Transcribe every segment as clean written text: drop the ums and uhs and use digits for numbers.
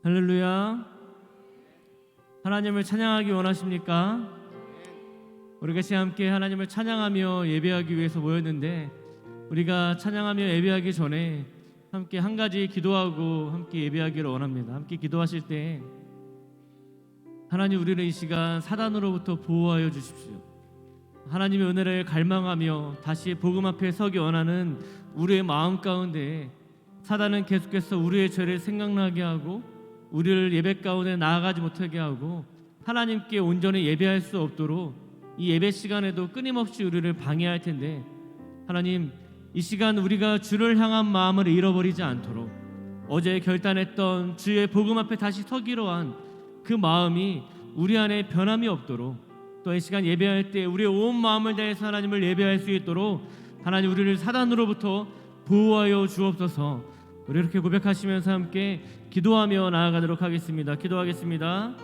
할렐루야. 하나님을 찬양하기 원하십니까? 우리 같이 함께 하나님을 찬양하며 예배하기 위해서 모였는데, 우리가 찬양하며 예배하기 전에 함께 한 가지 기도하고 함께 예배하기를 원합니다. 함께 기도하실 때 하나님, 우리를 이 시간 사단으로부터 보호하여 주십시오. 하나님의 은혜를 갈망하며 다시 복음 앞에 서기 원하는 우리의 마음 가운데 사단은 계속해서 우리의 죄를 생각나게 하고 우리를 예배 가운데 나아가지 못하게 하고 하나님께 온전히 예배할 수 없도록 이 예배 시간에도 끊임없이 우리를 방해할 텐데, 하나님, 이 시간 우리가 주를 향한 마음을 잃어버리지 않도록 어제 결단했던 주의 복음 앞에 다시 서기로 한 그 마음이 우리 안에 변함이 없도록, 또 이 시간 예배할 때 우리의 온 마음을 다해서 하나님을 예배할 수 있도록 하나님, 우리를 사단으로부터 보호하여 주옵소서. 우리 이렇게 고백하시면서 함께 기도하며 나아가도록 하겠습니다. 기도하겠습니다.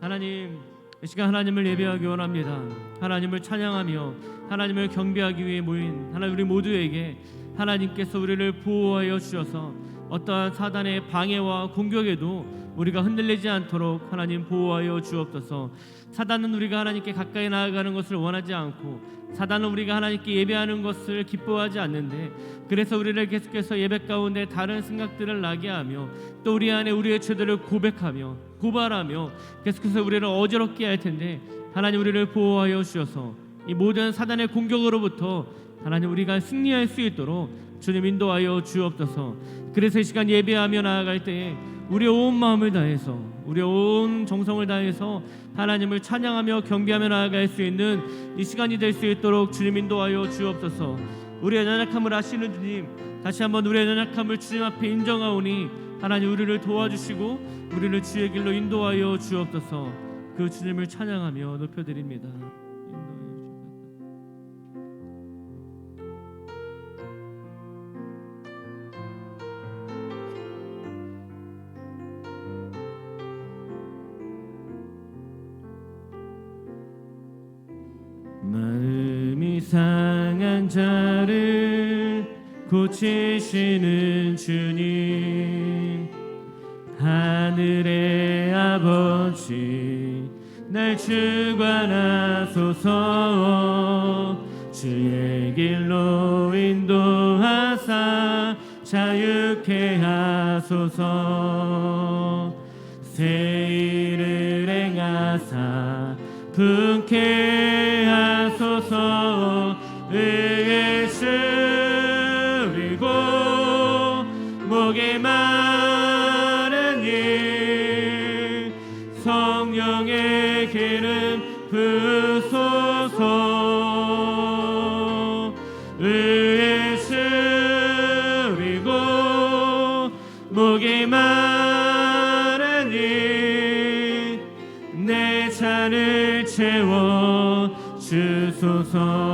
하나님, 이 시간 하나님을 예배하기 원합니다. 하나님을 찬양하며 하나님을 경배하기 위해 모인 하나님, 우리 모두에게 하나님께서 우리를 보호하여 주셔서 어떠한 사단의 방해와 공격에도 우리가 흔들리지 않도록 하나님 보호하여 주옵소서. 사단은 우리가 하나님께 가까이 나아가는 것을 원하지 않고, 사단은 우리가 하나님께 예배하는 것을 기뻐하지 않는데, 그래서 우리를 계속해서 예배 가운데 다른 생각들을 나게 하며 또 우리 안에 우리의 죄들을 고백하며 고발하며 계속해서 우리를 어지럽게 할 텐데, 하나님, 우리를 보호하여 주셔서 이 모든 사단의 공격으로부터 하나님, 우리가 승리할 수 있도록 주님 인도하여 주옵소서. 그래서 이 시간 예배하며 나아갈 때에 우리의 온 마음을 다해서, 우리의 온 정성을 다해서 하나님을 찬양하며 경배하며 나아갈 수 있는 이 시간이 될 수 있도록 주님 인도하여 주옵소서. 우리의 연약함을 아시는 주님, 다시 한번 우리의 연약함을 주님 앞에 인정하오니 하나님, 우리를 도와주시고 우리를 주의 길로 인도하여 주옵소서. 그 주님을 찬양하며 높여드립니다. 마음이 상한 자를 고치시는 주님, 하늘의 아버지, 날 주관하소서. 주의 길로 인도하사 자유케 하소서. 새 일을 행하사 분케 하소서. 의에 줄이고 목에 마른 일, 성령의 기름 부소서. 의에 줄이고 목에 마른 일, 내 잔을 채워 주소서.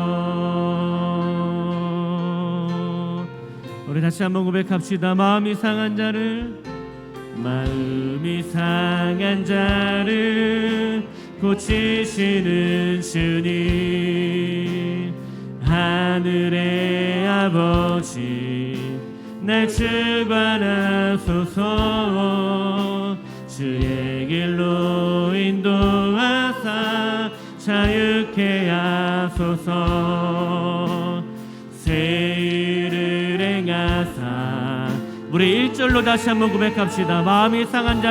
우리 다시 한번 고백합시다. 마음이 상한 자를 고치시는 주님, 하늘의 아버지, 날 주관하소서. 주의 길로 인도하사 자유케 하소서. 새 일을 행하사, 우리 1절로 다시 한번 고백합시다. 마음이 상한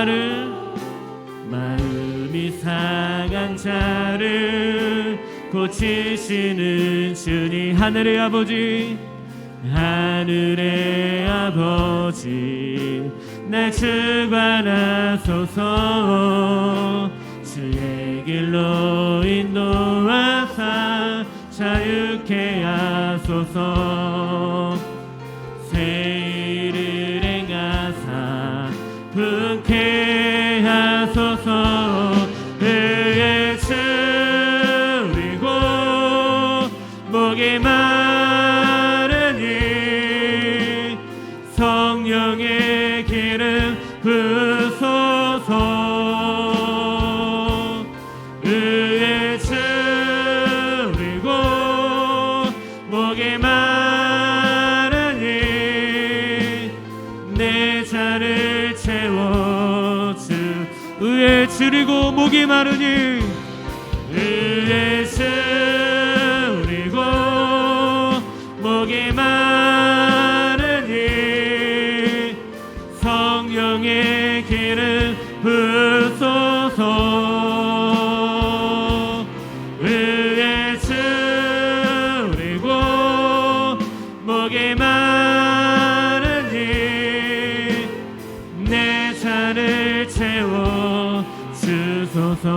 자를 고치시는 주님, 하늘의 아버지, 날 주관하소서. 주의 길로 인도하사 자유케 하소서. 새 일을 행하사 분케 하소서. 의에 줄이고 목에 마른 일, 성령의 기름 부소서. 의에 줄이고 목에 마른 일, 내 잔을 채워 의에 줄이고 목이 마르니 의에 줄이고 목이 마르니 성령의 기름 부소서 의에 줄이고 목이 마르니 내 잔을 채워 주소서.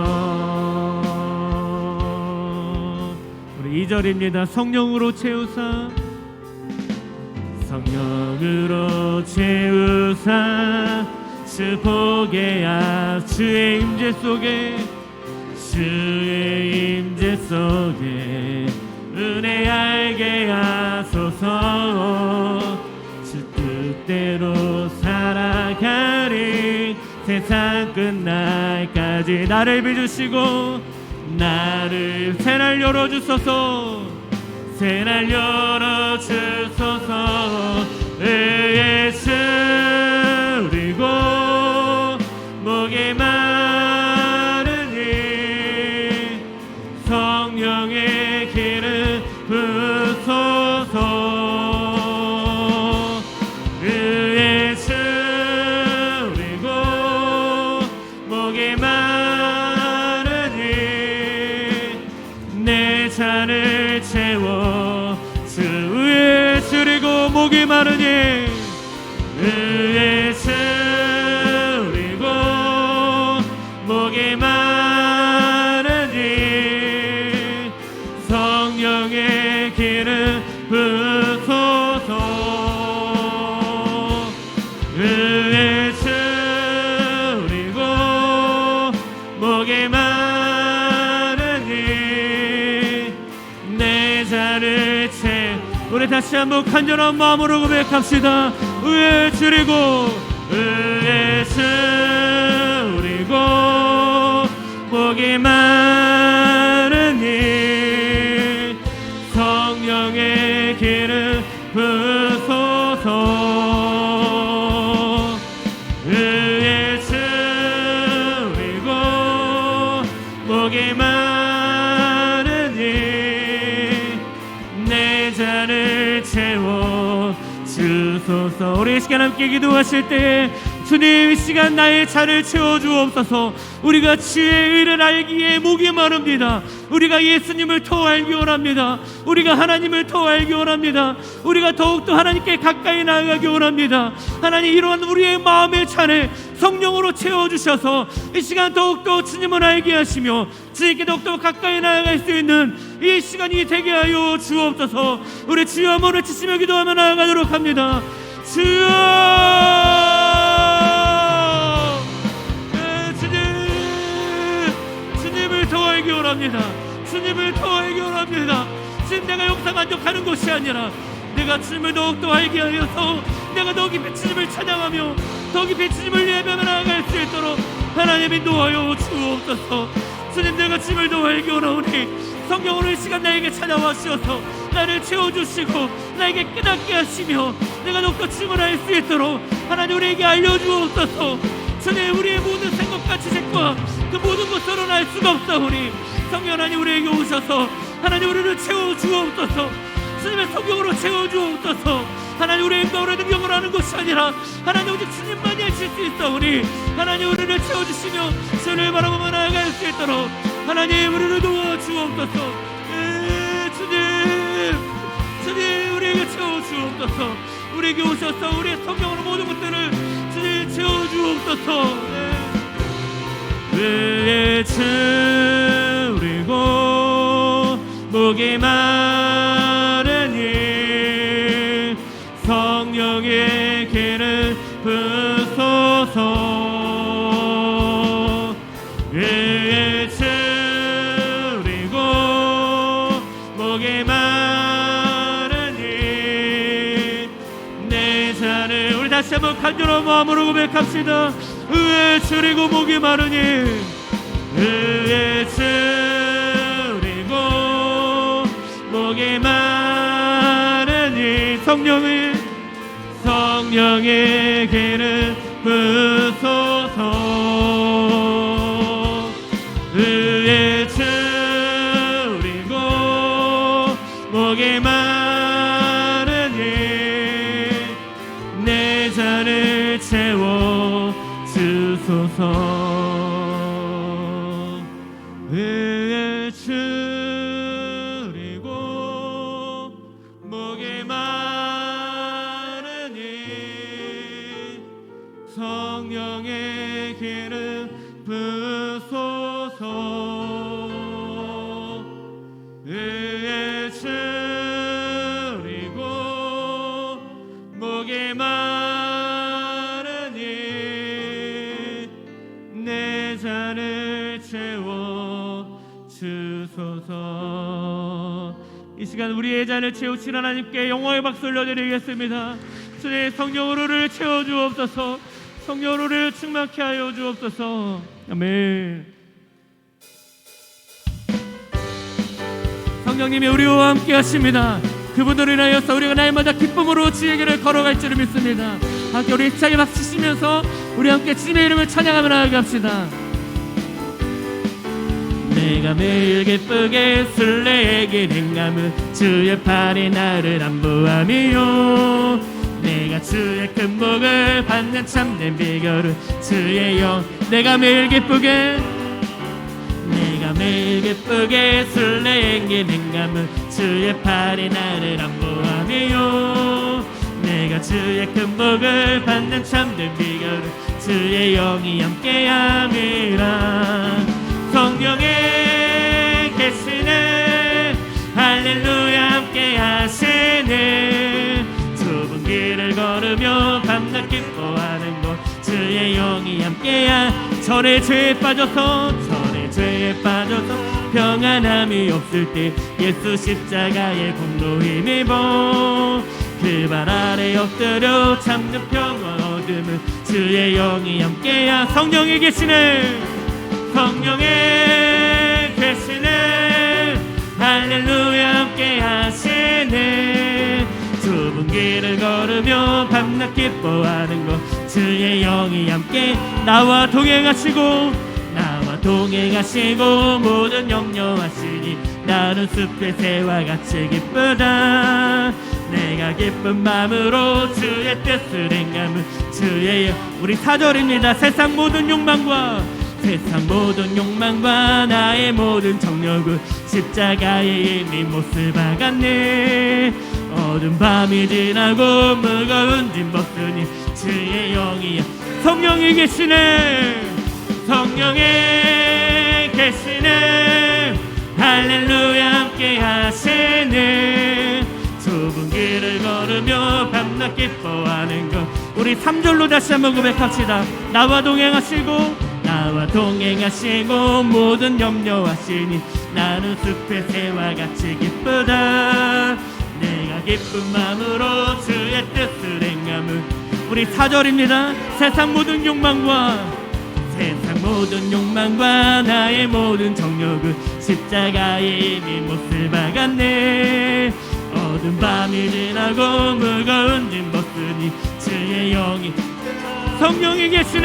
우리 2절입니다. 성령으로 채우사 성령으로 채우사 주 보게 주의 임재 속에 주의 임재 속에 은혜 알게 하소서. 주 뜻대로 살아가리 세상 끝날까지 나를 비추시고 나를 새날 열어주소서. 새날 열어주소서. 의에 줄이고 목이 마르니 성령의 기름 부소서. 의에 줄이고 목이 마르니 내 잔을 채워 주의 줄이고 목이 마르니 의에 줄이고 목이 마르니 성령의 기름 부소서. 의에 줄이고 목이 마르니 내 잔을 채 우리 다시 한번 간절한 마음으로 고백합시다. 의에 줄이고 의에 줄이고 목이 마르니 성령의 기름 부소서. 의에 줄이고 목이 마르니 내 잔을 채워 주소서. 우리 이 시간 함께 기도하실 때 주님 이 시간 나의 잔을 채워주옵소서. 우리가 주의 의를 알기에 목이 마릅니다. 우리가 예수님을 더 알기 원합니다. 우리가 하나님을 더 알기 원합니다. 우리가 더욱더 하나님께 가까이 나아가기 원합니다. 하나님 이러한 우리의 마음의 잔을 성령으로 채워주셔서 이 시간 더욱더 주님을 알게 하시며 주님께 더욱더 가까이 나아갈 수 있는 이 시간이 되게 하여 주옵소서. 우리 주여 한번 외치시며 기도하며 나아가도록 합니다. 주여 주님을 더 알기 원합니다. 주님을 더 알기 원합니다. 지금 내가 영상 만족하는 것이 아니라 내가 주님을 더욱더 알게 하여서 내가 더 깊이 주님을 찬양하며 더 깊이 주님을 예배하며 나아갈 수 있도록 하나님 인도하여 주옵소서. 주님 내가 주님을 더 알기 원하오니 성령으로 이 시간 나에게 찾아와 주셔서 나를 채워주시고 나에게 깨닫게 하시며 내가 더욱더 주님을 알 수 있도록 하나님 우리에게 알려주옵소서. 주님 우리의 모든 생각과 지식과 그 모든 것으로는 알 수가 없사오니 성령 하나님 우리에게 오셔서 하나님 우리를 채워주옵소서. 주님의 성령으로 채워주옵소서. 하나님 우리의 힘과 우리의 능력으로 하는 것이 아니라 하나님 오직 주님만이 하실 수 있사오니 하나님 우리를 채워주시며 주님을 바라보며 나아갈 수 있도록 하나님 우리를 도와주옵소서. 주님 우리에게 채워주옵소서. 우리에게 오셔서 우리의 성령으로 모든 것들을 주님 채워주옵소서. 의에 줄이고 목이 마르니 성령의 기름 부소서. 의에 줄이고 목이 마르니 내 잔을 우리 다시 한번 간절한 마음으로 고백합시다. 의에 줄이고 목이 마르니 의에 줄이고 목이 마르니 성령의 기름 부소서. 주소서. 의에 줄이고 목에 마르니 성령의 기름 부소서. 의에 줄이고 목에 마르니 내 잔을 채워 주소서. 이 시간 우리의 잔을 채우신 하나님께 영광의 박수 올려드리겠습니다. 주의 성령으로 우리를 채워주옵소서. 성령으로 우리를 충만케 하여 주옵소서. 아멘. 성령님이 우리와 함께 하십니다. 그분들을 인하여서 우리가 날마다 기쁨으로 주의 길을 걸어갈 줄을 믿습니다. 함께 우리 힘차게 박수 치면서 우리 함께 주님의 이름을 찬양하며 나아갑시다. 내가 매일 기쁘게 술래에게 행함은 주의 팔이 나를 안보함이요. 내가 주의 큰 복을 받는 참된 비결은 주의 영. 내가 매일 기쁘게 술래에게 행함은 주의 팔이 나를 안보함이요. 내가 주의 큰 복을 받는 참된 비결은 주의 영이 함께함이라. 성령의 계시네 할렐루야 함께 하시네. 좁은 길을 걸으며 밤낮 기뻐하는 곳 주의 영이 함께야. 전에 죄에 빠져서 평안함이 없을 때 예수 십자가의 공로 힘입어 그 발 아래 엎드려 참는 평화 얻음은 주의 영이 함께야. 성령이 계시네 할렐루야 함께 하시네. 좁은 길을 걸으며 밤낮 기뻐하는 것 주의 영이 함께 나와 동행하시고 모든 염려하시니 나는 숲의 새와 같이 기쁘다. 내가 기쁜 마음으로 주의 뜻을 행함은 주의 영. 우리 4절입니다. 세상 모든 욕망과 나의 모든 정욕은 십자가에 이미 못을 박았네. 어두운 밤이 지나고 무거운 짐 벗으니 주의 영이야. 성령이 계시네 할렐루야 함께 하시네. 좁은 길을 걸으며 밤낮 기뻐하는 것 우리 3절로 다시 한번 고백합시다. 나와 동행하시고 모든 염려하시니 나는 숲의 새와 같이 기쁘다. 내가 기쁜 마음으로 주의 뜻을 행함은 우리 4절입니다. 세상 모든 욕망과 나의 모든 정욕은 십자가에 이미 못을 박았네. 어두운 밤이 지나고 무거운 짐 벗으니 주의 영이 성령이 계시네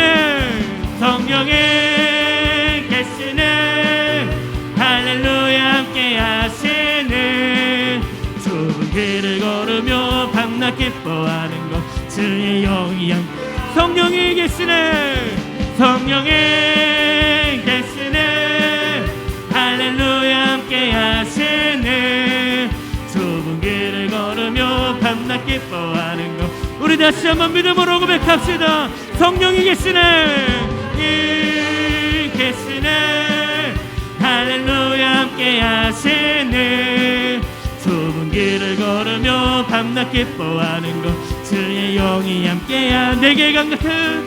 할렐루야 함께 하시네. 좁은 길을 걸으며 밤낮 기뻐하는 것 주의 영이 성령이 계시네 할렐루야 함께 하시네. 좁은 길을 걸으며 밤낮 기뻐하는 것 우리 다시 한번 믿음으로 고백합시다. 성령이 계시네 할렐루야 함께 하시네. 좁은 길을 걸으며 밤낮 기뻐하는 것 주의 영이 함께야. 내게 강 같은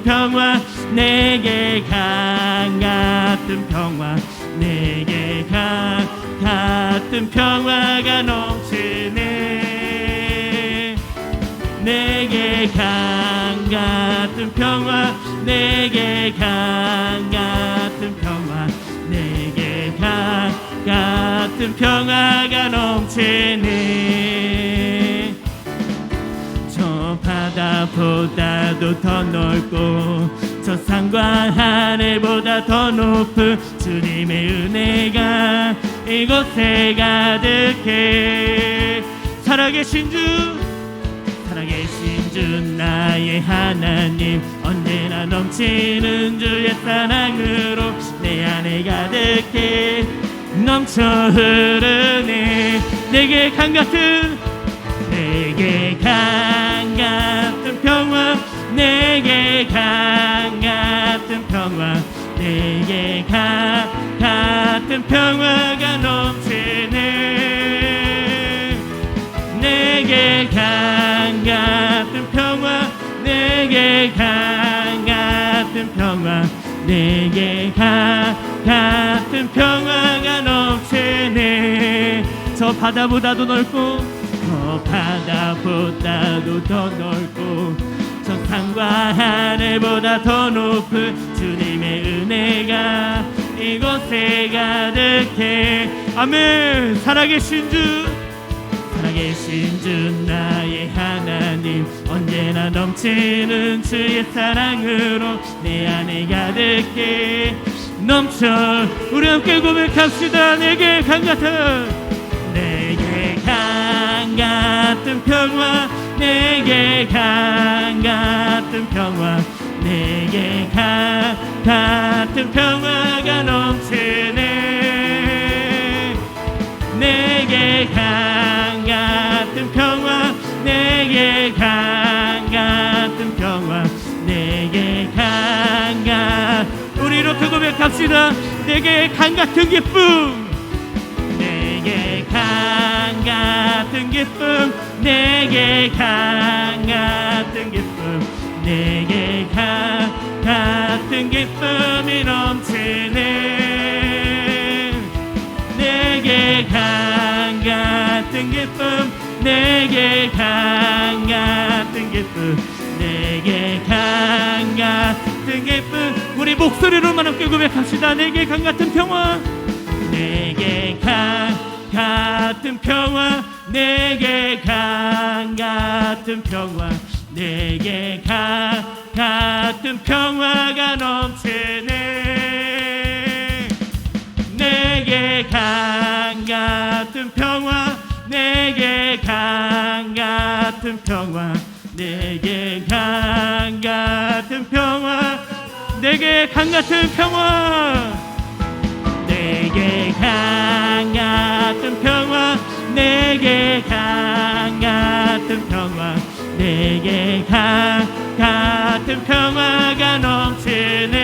평화 내게 강 같은 평화가 넘치네. 내게 강 같은 평화 내게 강 같은 평화가 넘치네. 저 바다보다도 더 넓고 저 산과 하늘보다 더 높은 주님의 은혜가 이곳에 가득해. 살아계신 주 신주 나의 하나님 언제나 넘치는 주의 사랑으로 내 안에 가득해 넘쳐 흐르네 내게 강 같은 평화 내게 강 같은 평화 내게 강 같은 평화가 넘치네 내게 강 같은 평화 내게 강 같은 평화 내게 강 같은 평화가 넘치네 저 바다보다도 넓고 저 바다보다도 더 넓고 저 산과 하늘보다 더 높은 주님의 은혜가 이곳에 가득해 아멘 살아계신 주 나의 하나님 언제나 넘치는 주의 사랑으로 내 안에 가득해 넘쳐 우리 함께 고백합시다 내게 강 같은 평화 내게 강 같은 평화 내게 강 같은 평화가 넘치네 내게 강 같은 평화 내게 강 같은 평화 내게 강 같은 우리 이렇게 고백합시다 내게 강 같은 기쁨 내게 강 같은 기쁨 내게 강 같은 기쁨 내게 강 같은 기쁨이 넘치네 내게 강 같은 기쁨 내게 강 같은 기쁨 내게 강 같은 기쁨 우리 목소리로만 함께 고백합시다 내게 강 같은 평화 내게 강 같은 평화 내게 강 같은 평화 내게 강 같은 평화가 넘치네 내게 강 같은 평화 내게 강 같은 평화 내게 강 같은 평화 내게 강 같은 평화 내게 강 같은 평화 내게 강 같은 평화 내게 강 같은 평화가 넘치네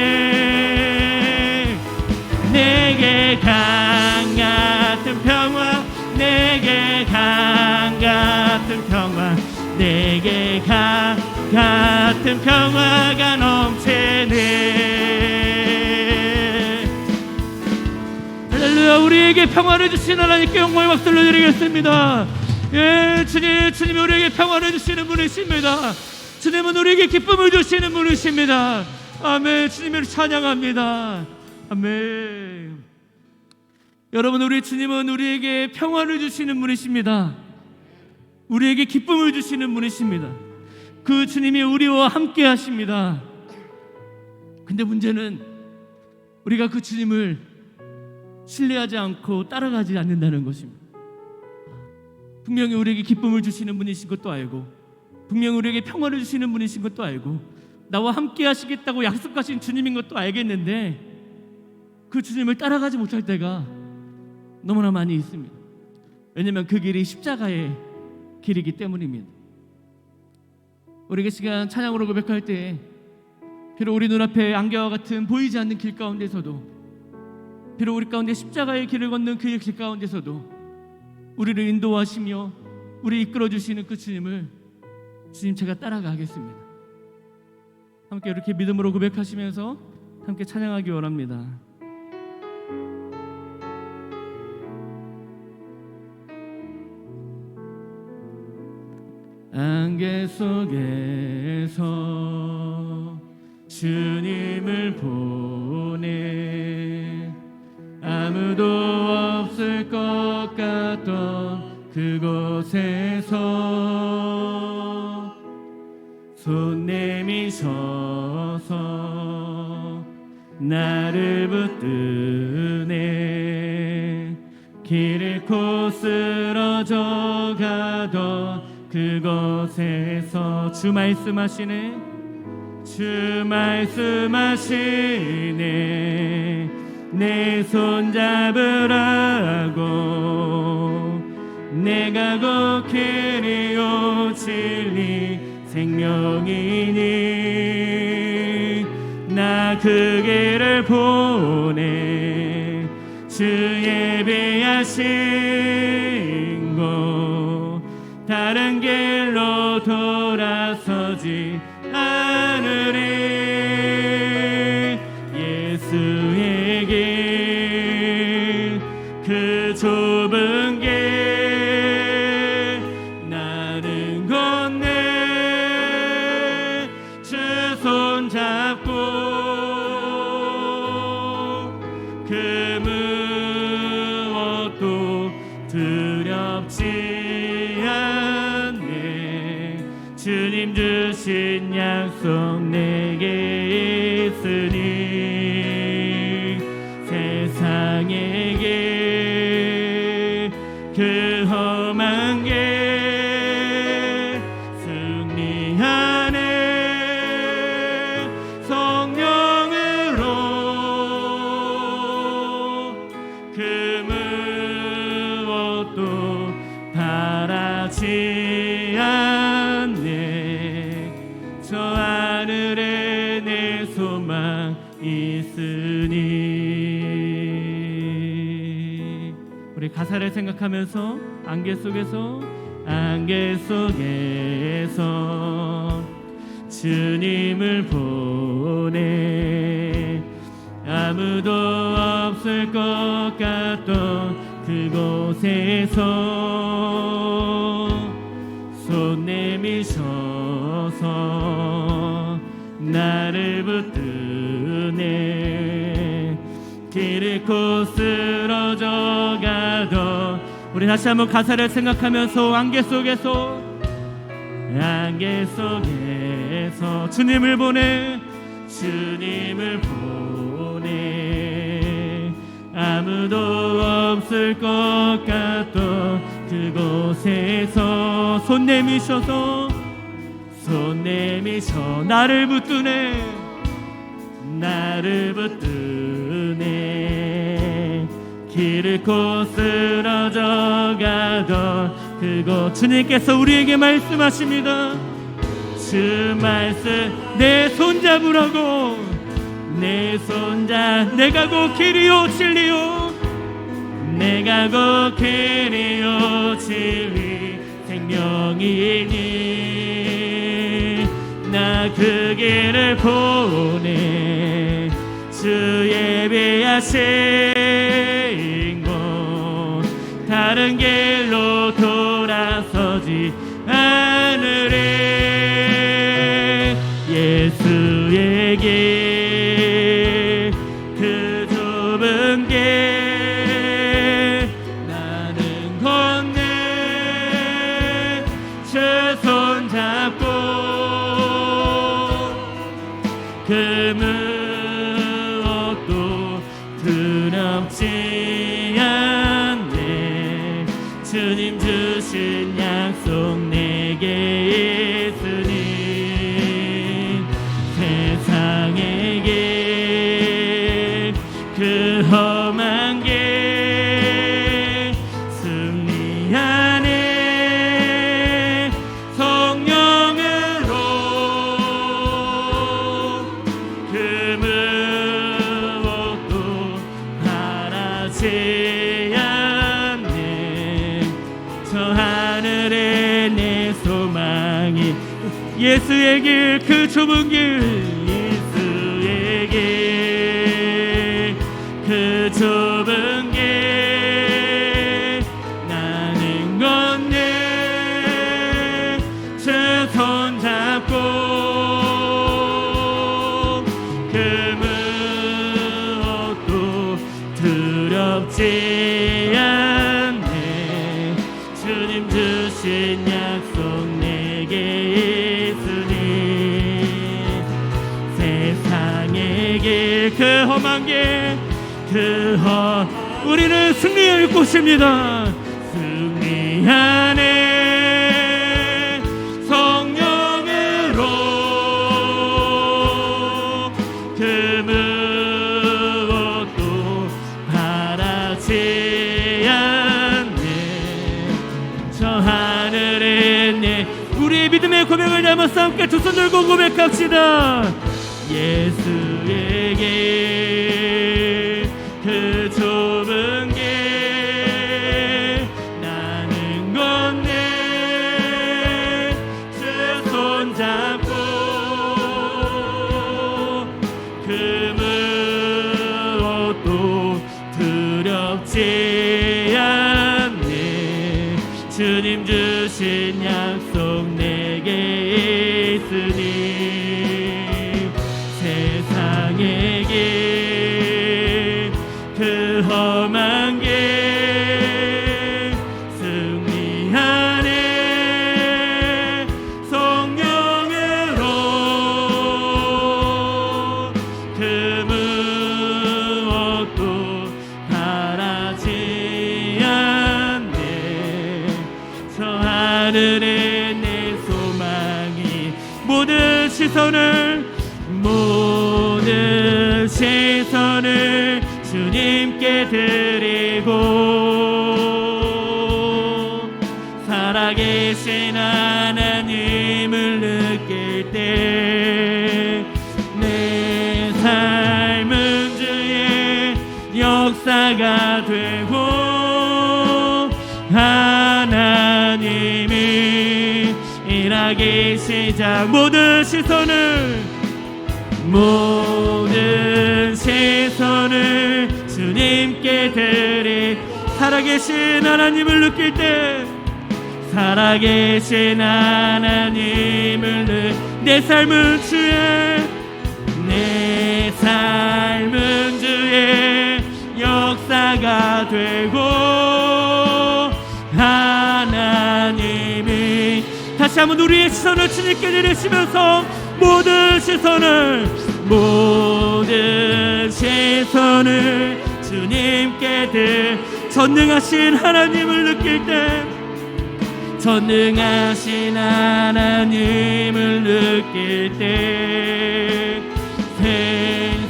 내게 강 같은 평화 내게 강 같은 평화 내게 강 같은 평화가 넘치네 할렐루야 우리에게 평화를 주신 하나님께 영광의 박수를 드리겠습니다 예 주님이 우리에게 평화를 주시는 분이십니다 주님은 우리에게 기쁨을 주시는 분이십니다 아멘 주님을 찬양합니다 아멘 여러분 우리 주님은 우리에게 평화를 주시는 분이십니다 우리에게 기쁨을 주시는 분이십니다 그 주님이 우리와 함께 하십니다 근데 문제는 우리가 그 주님을 신뢰하지 않고 따라가지 않는다는 것입니다 분명히 우리에게 기쁨을 주시는 분이신 것도 알고 분명히 우리에게 평화를 주시는 분이신 것도 알고 나와 함께 하시겠다고 약속하신 주님인 것도 알겠는데 그 주님을 따라가지 못할 때가 너무나 많이 있습니다 왜냐하면 그 길이 십자가의 길이기 때문입니다 우리가 시간 찬양으로 고백할 때 비록 우리 눈앞에 안개와 같은 보이지 않는 길 가운데서도 비록 우리 가운데 십자가의 길을 걷는 그 길 가운데서도 우리를 인도하시며 우리 이끌어주시는 그 주님을 주님 제가 따라가겠습니다 함께 이렇게 믿음으로 고백하시면서 함께 찬양하기 원합니다 안개 속에서 주님을 보내 아무도 없을 것 같던 그곳에서 손 내미셔서 나를 붙드네 길 잃고 쓰러져 가던 그곳에서 주 말씀하시네. 주 말씀하시네. 내 손 잡으라고. 내가 곧 길이요 진리 생명이니 나 그 길을 보내. 주 예비하신 곳 다른 길로 돌아서지 않으리. 예수의 길 그 좁은 길 나는 건네. 주 손 잡고 그 무엇도 두렵지 않네. 주님 주신 약속 내게 있으니 세상의 길 그 험한 길 승리하네. 성령으로 그 무엇도 바라지 않네. 저 하늘에 내 소망 있으니. 우리 가사를 생각하면서 안개 속에서 주님을 보내. 아무도 없을 것 같던 그곳에서 손 내미셔서 나를 붙드네. 길 잃고 쓰러져 가던 우리 다시 한번 가사를 생각하면서 안개 속에서 주님을 보내. 주님을 보내. 아무도 없을 것 같던 그곳에서 손 내미셔 나를 붙드네. 길 잃고 쓰러져 가던 그곳 주님께서 우리에게 말씀하십니다. 주 말씀 내 손 잡으라고. 내 손 내가 곧 길이요 진리요. 내가 곧 길이요 진리 생명이니 나 그 길을 보내. 주 예비하신 곳 다른 길로 돌아서지 않으리. 예수의 길 그 좁은 길 나는 건네. 주 손 잡고 그 무엇도 두렵지 않네. 주님 주신 약속 내게 있으니 세상의 길 그 험한 길 승리하네. 성령으로 그 무엇도 바라지 않네. 저 하늘에 내 소망이 예수의 길 그 좁은 길. 예수의 길 그 좁은 길 나는 건네. 주 손 잡고 그 무엇도 두렵지 않네. 주님 주신 약속 내게 있으니 세상의 길 그 험한 길 우리는 승리할 곳입니다. 승리하네. 우리의 고백을 담아서 함께 두 손 들고 고백합시다. 예수에게 그 좁은 길 나는 건네 주 손잡고 그 무엇도 두렵지 않네. 주님 주신 약속 내게 있으니 세상의 길 그 험한 길 승리하네. 성령으로 그 무엇도 바라지 않네. 저 하늘에 내 소망이 모든 시선을 주님께 드리고 살아계신 하나님을 느낄 때 내 삶은 주의 역사가 되고 하나님이 일하기 시작. 모든 시선을 주님께 드리. 살아계신 하나님을 느낄 때 살아계신 하나님을 내 삶은 주의 역사가 되고 하나님이 다시 한번 우리의 시선을 주님께 내리시면서 모든 시선을 주님께 전능하신 하나님을 느낄 때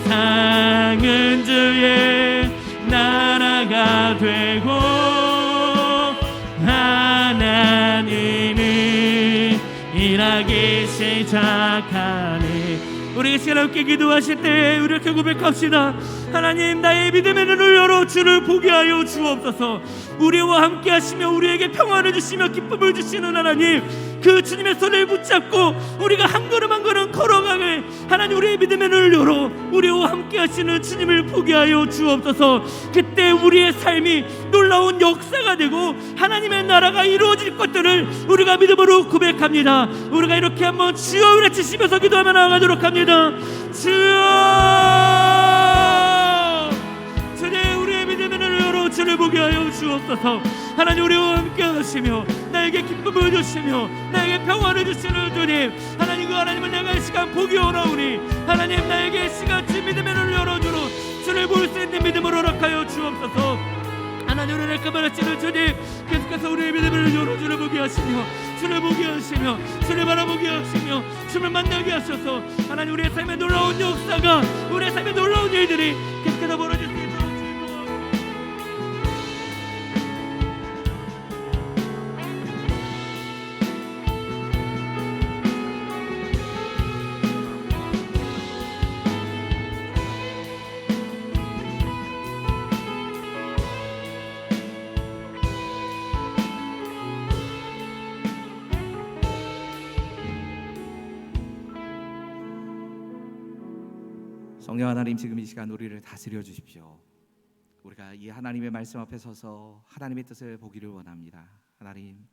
세상은 주의 나라가 되고 하나님이 일하기 시작하네. 우리 이 시간 함께 기도하실 때 이렇게 고백합시다. 하나님, 나의 믿음의 눈을 열어 주를 보게 하여 주옵소서. 우리와 함께 하시며 우리에게 평안을 주시며 기쁨을 주시는 하나님, 그 주님의 손을 붙잡고 우리가 한 걸음 한 걸음 걸어가게 하나님, 우리의 믿음의 눈을 열어 우리와 함께 하시는 주님을 보게 하여 주옵소서. 그때 우리의 삶이 놀라운 역사가 되고 하나님의 나라가 이루어질 것들을 우리가 믿음으로 고백합니다. 우리가 이렇게 한번 주여 외치시면서 기도하며 나아가도록 합니다. 주여, 주님, 우리의 믿음의 눈을 열어 주를 보게 하여 주옵소서. 하나님, 우리와 함께 하시며 나에게 기쁨을 주시며 나에게 평화를 주시는 주님, 하나님, 그 하나님을 내가 이 시간 보기 원하오니 하나님, 나에게 이 시간쯤 믿음의 눈을 열어주로 주를 볼 수 있는 믿음을 허락하여 주옵소서. 하나님, 우리를 까발하시는 주님, 계속해서 우리의 믿음을 열어 주를 보게 하시며 주를 보게 하시며 주를 바라보게 하시며 주를 만나게 하셔서 하나님, 우리의 삶에 놀라운 역사가, 우리의 삶에 놀라운 일들이 계속해서 벌어질 수 있도록 성령 하나님, 지금 이 시간 우리를 다스려 주십시오. 우리가 이 하나님의 말씀 앞에 서서 하나님의 뜻을 보기를 원합니다. 하나님,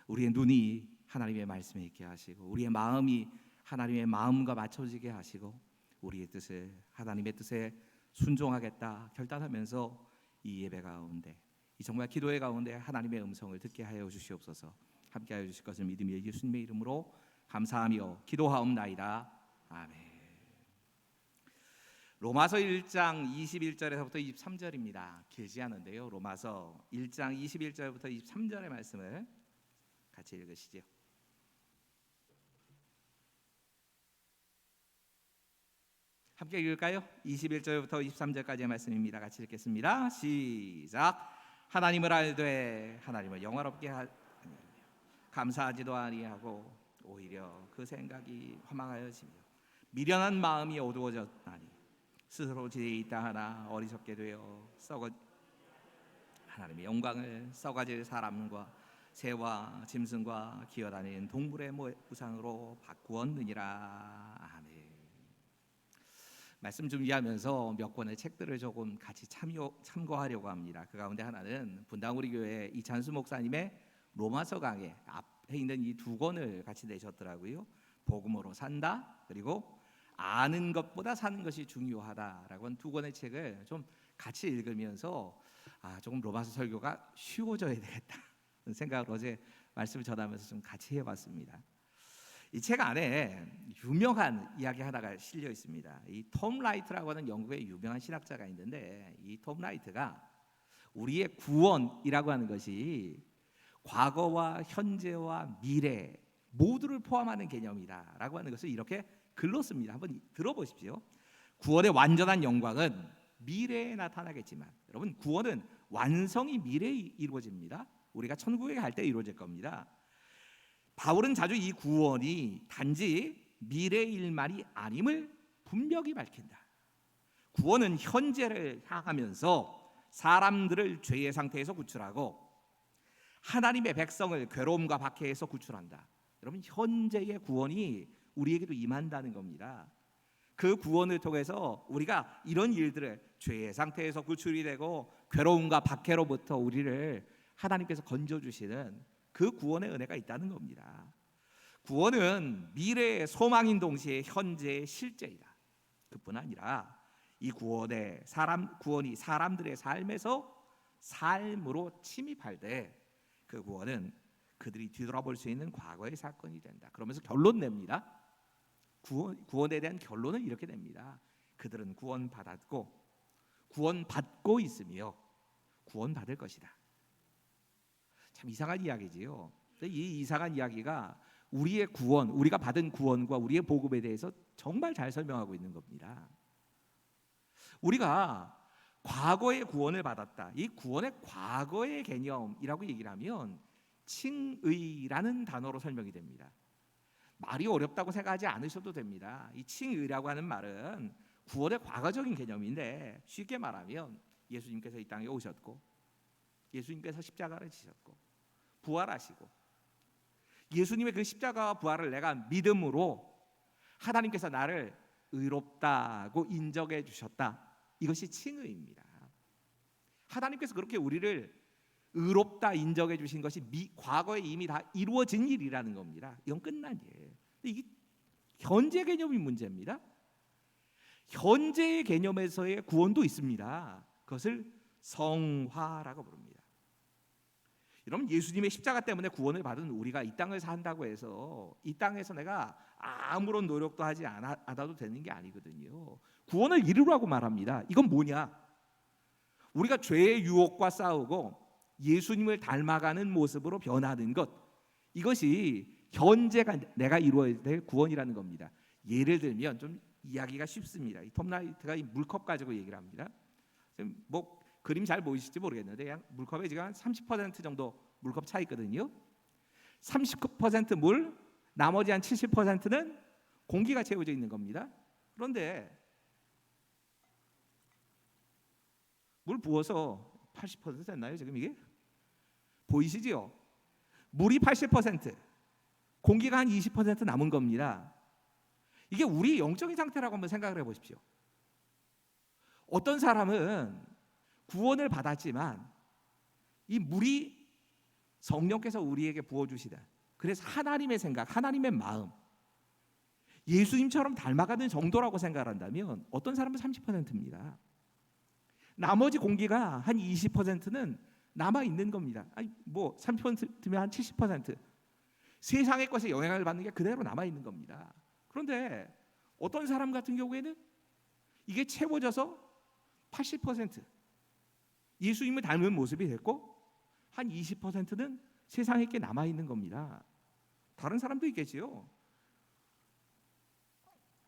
우리의 눈이 하나님의 말씀에 있게 하시고 우리의 마음이 하나님의 마음과 맞춰지게 하시고 우리의 뜻을 하나님의 뜻에 순종하겠다 결단하면서 이 예배 가운데, 이 정말 기도의 가운데 하나님의 음성을 듣게 하여 주시옵소서. 함께하여 주실 것을 믿으며 예수님의 이름으로 감사하며 기도하옵나이다. 아멘. 로마서 1장 21절에서부터 23절입니다. 길지 않은데요. 로마서 1장 21절부터 23절의 말씀을 같이 읽으시죠. 함께 읽을까요? 21절부터 23절까지의 말씀입니다. 같이 읽겠습니다. 시작. 하나님을 알되 하나님을 영화롭게 감사하지도 아니하고 오히려 그 생각이 허망하여지며 미련한 마음이 어두워졌나니 스스로 지혜에 있다 하나 어리석게 되어 썩어 하나님의 영광을 썩어질 사람과 새와 짐승과 기어다니는 동물의 우상으로 바꾸었느니라. 아멘. 말씀 준비하면서 몇 권의 책들을 조금 같이 참고하려고 합니다. 그 가운데 하나는 분당우리 교회 이찬수 목사님의 로마서 강의 앞에 있는 이 두 권을 같이 내셨더라고요. 복음으로 산다, 그리고 아는 것보다 사는 것이 중요하다라고 한 두 권의 책을 좀 같이 읽으면서 조금 로마서 설교가 쉬워져야 되겠다 생각을 어제 말씀을 전하면서 좀 같이 해봤습니다. 이 책 안에 유명한 이야기 하나가 실려 있습니다. 이 톰 라이트라고 하는 영국의 유명한 신학자가 있는데, 이 톰 라이트가 우리의 구원이라고 하는 것이 과거와 현재와 미래 모두를 포함하는 개념이다라고 하는 것을 이렇게 글렀습니다. 한번 들어보십시오. 구원의 완전한 영광은 미래에 나타나겠지만, 여러분, 구원은 완성이 미래에 이루어집니다. 우리가 천국에 갈 때 이루어질 겁니다. 바울은 자주 이 구원이 단지 미래의 일만이 아님을 분명히 밝힌다. 구원은 현재를 향하면서 사람들을 죄의 상태에서 구출하고 하나님의 백성을 괴로움과 박해에서 구출한다. 여러분, 현재의 구원이 우리에게도 임한다는 겁니다. 그 구원을 통해서 우리가 이런 일들을 죄의 상태에서 구출이 되고 괴로움과 박해로부터 우리를 하나님께서 건져주시는 그 구원의 은혜가 있다는 겁니다. 구원은 미래의 소망인 동시에 현재의 실제이다. 그뿐 아니라 이 구원이 사람들의 삶에서 삶으로 침입할 때 그 구원은 그들이 뒤돌아볼 수 있는 과거의 사건이 된다. 그러면서 결론 냅니다. 구원에 대한 결론은 이렇게 됩니다. 그들은 구원받고 있으며 구원받을 것이다. 참 이상한 이야기지요. 이 이상한 이야기가 우리의 구원, 우리가 받은 구원과 우리의 복음에 대해서 정말 잘 설명하고 있는 겁니다. 우리가 과거의 구원을 받았다. 이 구원의 과거의 개념이라고 얘기를 하면 칭의라는 단어로 설명이 됩니다. 말이 어렵다고 생각하지 않으셔도 됩니다. 이 칭의라고 하는 말은 구원의 과거적인 개념인데, 쉽게 말하면 예수님께서 이 땅에 오셨고 예수님께서 십자가를 지셨고 부활하시고 예수님의 그 십자가와 부활을 내가 믿음으로 하나님께서 나를 의롭다고 인정해 주셨다. 이것이 칭의입니다. 하나님께서 그렇게 우리를 의롭다 인정해 주신 것이 과거에 이미 다 이루어진 일이라는 겁니다. 이건 끝난 일. 이게 현재 개념이 문제입니다. 현재의 개념에서의 구원도 있습니다. 그것을 성화라고 부릅니다. 여러분, 예수님의 십자가 때문에 구원을 받은 우리가 이 땅을 산다고 해서 이 땅에서 내가 아무런 노력도 하지 않아도 되는 게 아니거든요. 구원을 이루라고 말합니다. 이건 뭐냐? 우리가 죄의 유혹과 싸우고 예수님을 닮아가는 모습으로 변하는 것, 이것이 현재가 내가 이루어야 될 구원이라는 겁니다. 예를 들면 좀 이야기가 쉽습니다. 이 톰 라이트가 이 물컵 가지고 얘기를 합니다. 뭐 그림 잘 보이실지 모르겠는데 그냥 물컵에 지금 한 30% 정도 물컵 차 있거든요. 30% 물, 나머지 한 70%는 공기가 채워져 있는 겁니다. 그런데 물 부어서 80% 됐나요? 지금 이게 보이시지요? 물이 80%, 공기가 한 20% 남은 겁니다. 이게 우리 영적인 상태라고 한번 생각을 해보십시오. 어떤 사람은 구원을 받았지만 이 물이 성령께서 우리에게 부어주시다. 그래서 하나님의 생각, 하나님의 마음, 예수님처럼 닮아가는 정도라고 생각을 한다면 어떤 사람은 30%입니다. 나머지 공기가 한 20%는 남아 있는 겁니다. 아니 뭐 30%면 한 70%. 세상의 것에 영향을 받는 게 그대로 남아 있는 겁니다. 그런데 어떤 사람 같은 경우에는 이게 채워져서 80% 예수님을 닮은 모습이 됐고 한 20%는 세상에 게 남아 있는 겁니다. 다른 사람도 있겠지요.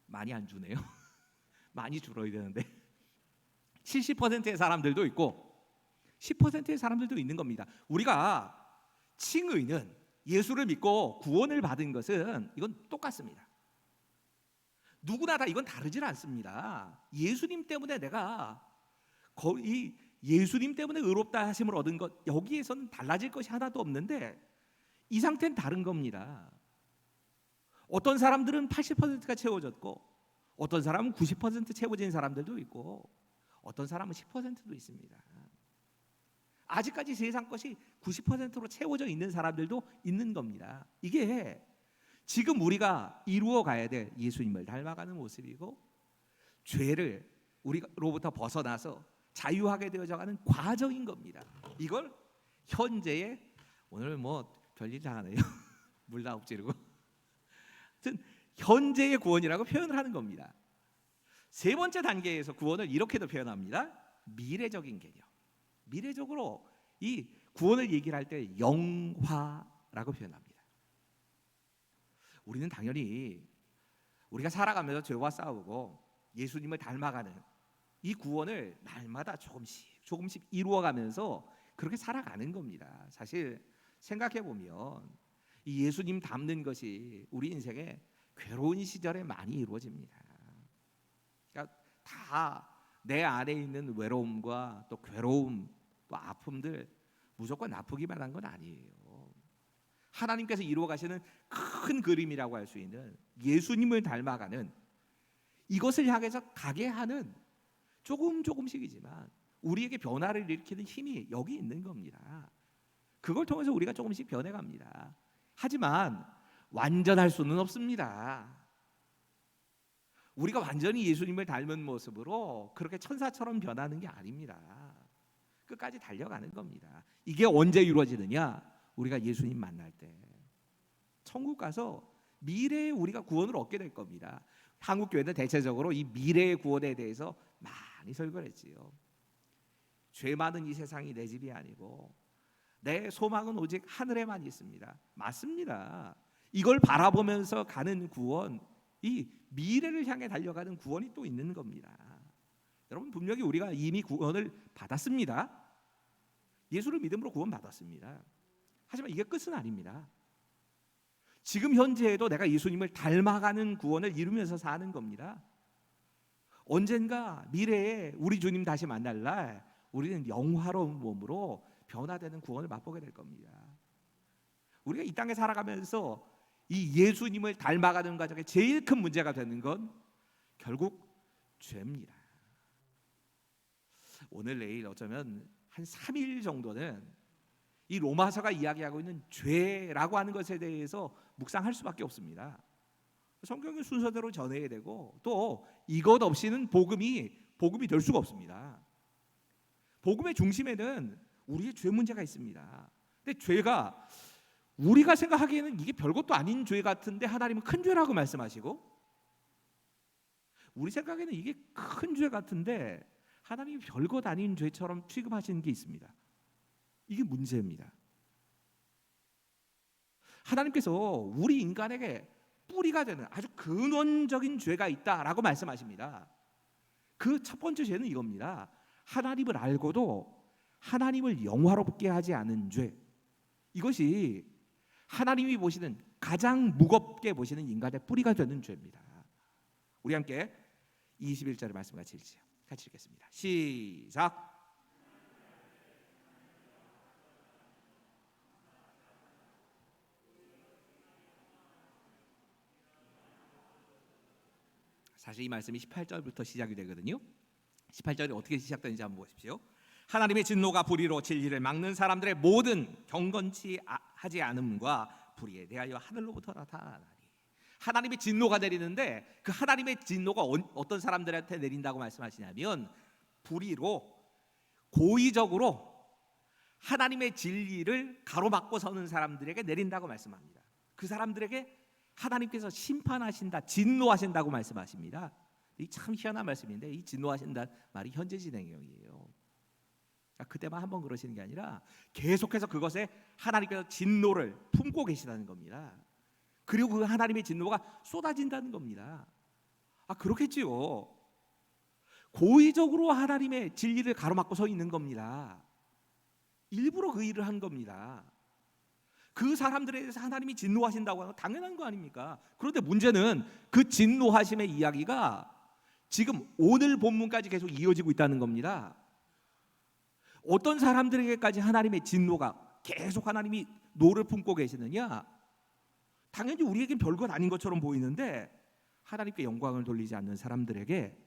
많이 안 주네요. 많이 줄어야 되는데 70%의 사람들도 있고 10%의 사람들도 있는 겁니다. 우리가 칭의는 예수를 믿고 구원을 받은 것은 이건 똑같습니다. 누구나 다 이건 다르질 않습니다. 예수님 때문에 내가 거의 예수님 때문에 의롭다 하심을 얻은 것, 여기에서는 달라질 것이 하나도 없는데 이 상태는 다른 겁니다. 어떤 사람들은 80%가 채워졌고 어떤 사람은 90% 채워진 사람들도 있고 어떤 사람은 10%도 있습니다. 아직까지 세상 것이 90%로 채워져 있는 사람들도 있는 겁니다. 이게 지금 우리가 이루어 가야 될 예수님을 닮아가는 모습이고 죄를 우리로부터 벗어나서 자유하게 되어져가는 과정인 겁니다. 이걸 현재의 오늘 뭐 별일 다 하네요. 물 다 엎지르고 하여튼 현재의 구원이라고 표현을 하는 겁니다. 세 번째 단계에서 구원을 이렇게도 표현합니다. 미래적인 개념. 미래적으로 이 구원을 얘기를 할 때 영화라고 표현합니다. 우리는 당연히 우리가 살아가면서 죄와 싸우고 예수님을 닮아가는 이 구원을 날마다 조금씩 이루어가면서 그렇게 살아가는 겁니다. 사실 생각해 보면 이 예수님 닮는 것이 우리 인생에 괴로운 시절에 많이 이루어집니다. 그러니까 다 내 안에 있는 외로움과 또 괴로움 또 아픔들 무조건 나쁘기만 한 건 아니에요. 하나님께서 이루어 가시는 큰 그림이라고 할 수 있는 예수님을 닮아가는 이것을 향해서 가게 하는 조금씩이지만 우리에게 변화를 일으키는 힘이 여기 있는 겁니다. 그걸 통해서 우리가 조금씩 변해갑니다. 하지만 완전할 수는 없습니다. 우리가 완전히 예수님을 닮은 모습으로 그렇게 천사처럼 변하는 게 아닙니다. 끝까지 달려가는 겁니다. 이게 언제 이루어지느냐? 우리가 예수님 만날 때 천국 가서 미래에 우리가 구원을 얻게 될 겁니다. 한국교회는 대체적으로 이 미래의 구원에 대해서 많이 설교를 했지요. 죄 많은 이 세상이 내 집이 아니고 내 소망은 오직 하늘에만 있습니다. 맞습니다. 이걸 바라보면서 가는 구원, 이 미래를 향해 달려가는 구원이 또 있는 겁니다. 여러분 분명히 우리가 이미 구원을 받았습니다. 예수를 믿음으로 구원 받았습니다. 하지만 이게 끝은 아닙니다. 지금 현재에도 내가 예수님을 닮아가는 구원을 이루면서 사는 겁니다. 언젠가 미래에 우리 주님 다시 만날 날 우리는 영화로운 몸으로 변화되는 구원을 맛보게 될 겁니다. 우리가 이 땅에 살아가면서 이 예수님을 닮아가는 과정에 제일 큰 문제가 되는 건 결국 죄입니다. 오늘 내일 어쩌면 한 3일 정도는 이 로마서가 이야기하고 있는 죄라고 하는 것에 대해서 묵상할 수밖에 없습니다. 성경의 순서대로 전해야 되고 또 이것 없이는 복음이 될 수가 없습니다. 복음의 중심에는 우리의 죄 문제가 있습니다. 근데 죄가 우리가 생각하기에는 이게 별것도 아닌 죄 같은데 하나님은 큰 죄라고 말씀하시고 우리 생각에는 이게 큰 죄 같은데 하나님이 별것 아닌 죄처럼 취급하시는 게 있습니다. 이게 문제입니다. 하나님께서 우리 인간에게 뿌리가 되는 아주 근원적인 죄가 있다라고 말씀하십니다. 그 첫 번째 죄는 이겁니다. 하나님을 알고도 하나님을 영화롭게 하지 않은 죄. 이것이 하나님이 보시는 가장 무겁게 보시는 인간의 뿌리가 되는 죄입니다. 우리 함께 21절의 말씀 같이 읽겠습니다. 시작. 사실 이 말씀이 18절부터 시작이 되거든요. 18절이 어떻게 시작되는지 한번 보십시오. 하나님의 진노가 불의로 진리를 막는 사람들의 모든 경건치 하지 않음과 불의에 대하여 하늘로부터 나타나니. 하나님의 진노가 내리는데 그 하나님의 진노가 어떤 사람들한테 내린다고 말씀하시냐면 불의로 고의적으로 하나님의 진리를 가로막고 서는 사람들에게 내린다고 말씀합니다. 그 사람들에게 하나님께서 심판하신다, 진노하신다고 말씀하십니다. 이 참 희한한 말씀인데 이 진노하신다는 말이 현재 진행형이에요. 그때만 한번 그러시는 게 아니라 계속해서 그것에 하나님께서 진노를 품고 계시다는 겁니다. 그리고 그 하나님의 진노가 쏟아진다는 겁니다. 그렇겠지요. 고의적으로 하나님의 진리를 가로막고 서 있는 겁니다. 일부러 그 일을 한 겁니다. 그 사람들에 대해서 하나님이 진노하신다고 하는 건 당연한 거 아닙니까? 그런데 문제는 그 진노하심의 이야기가 지금 오늘 본문까지 계속 이어지고 있다는 겁니다. 어떤 사람들에게까지 하나님의 진노가 계속 하나님이 노를 품고 계시느냐? 당연히 우리에겐 별것 아닌 것처럼 보이는데 하나님께 영광을 돌리지 않는 사람들에게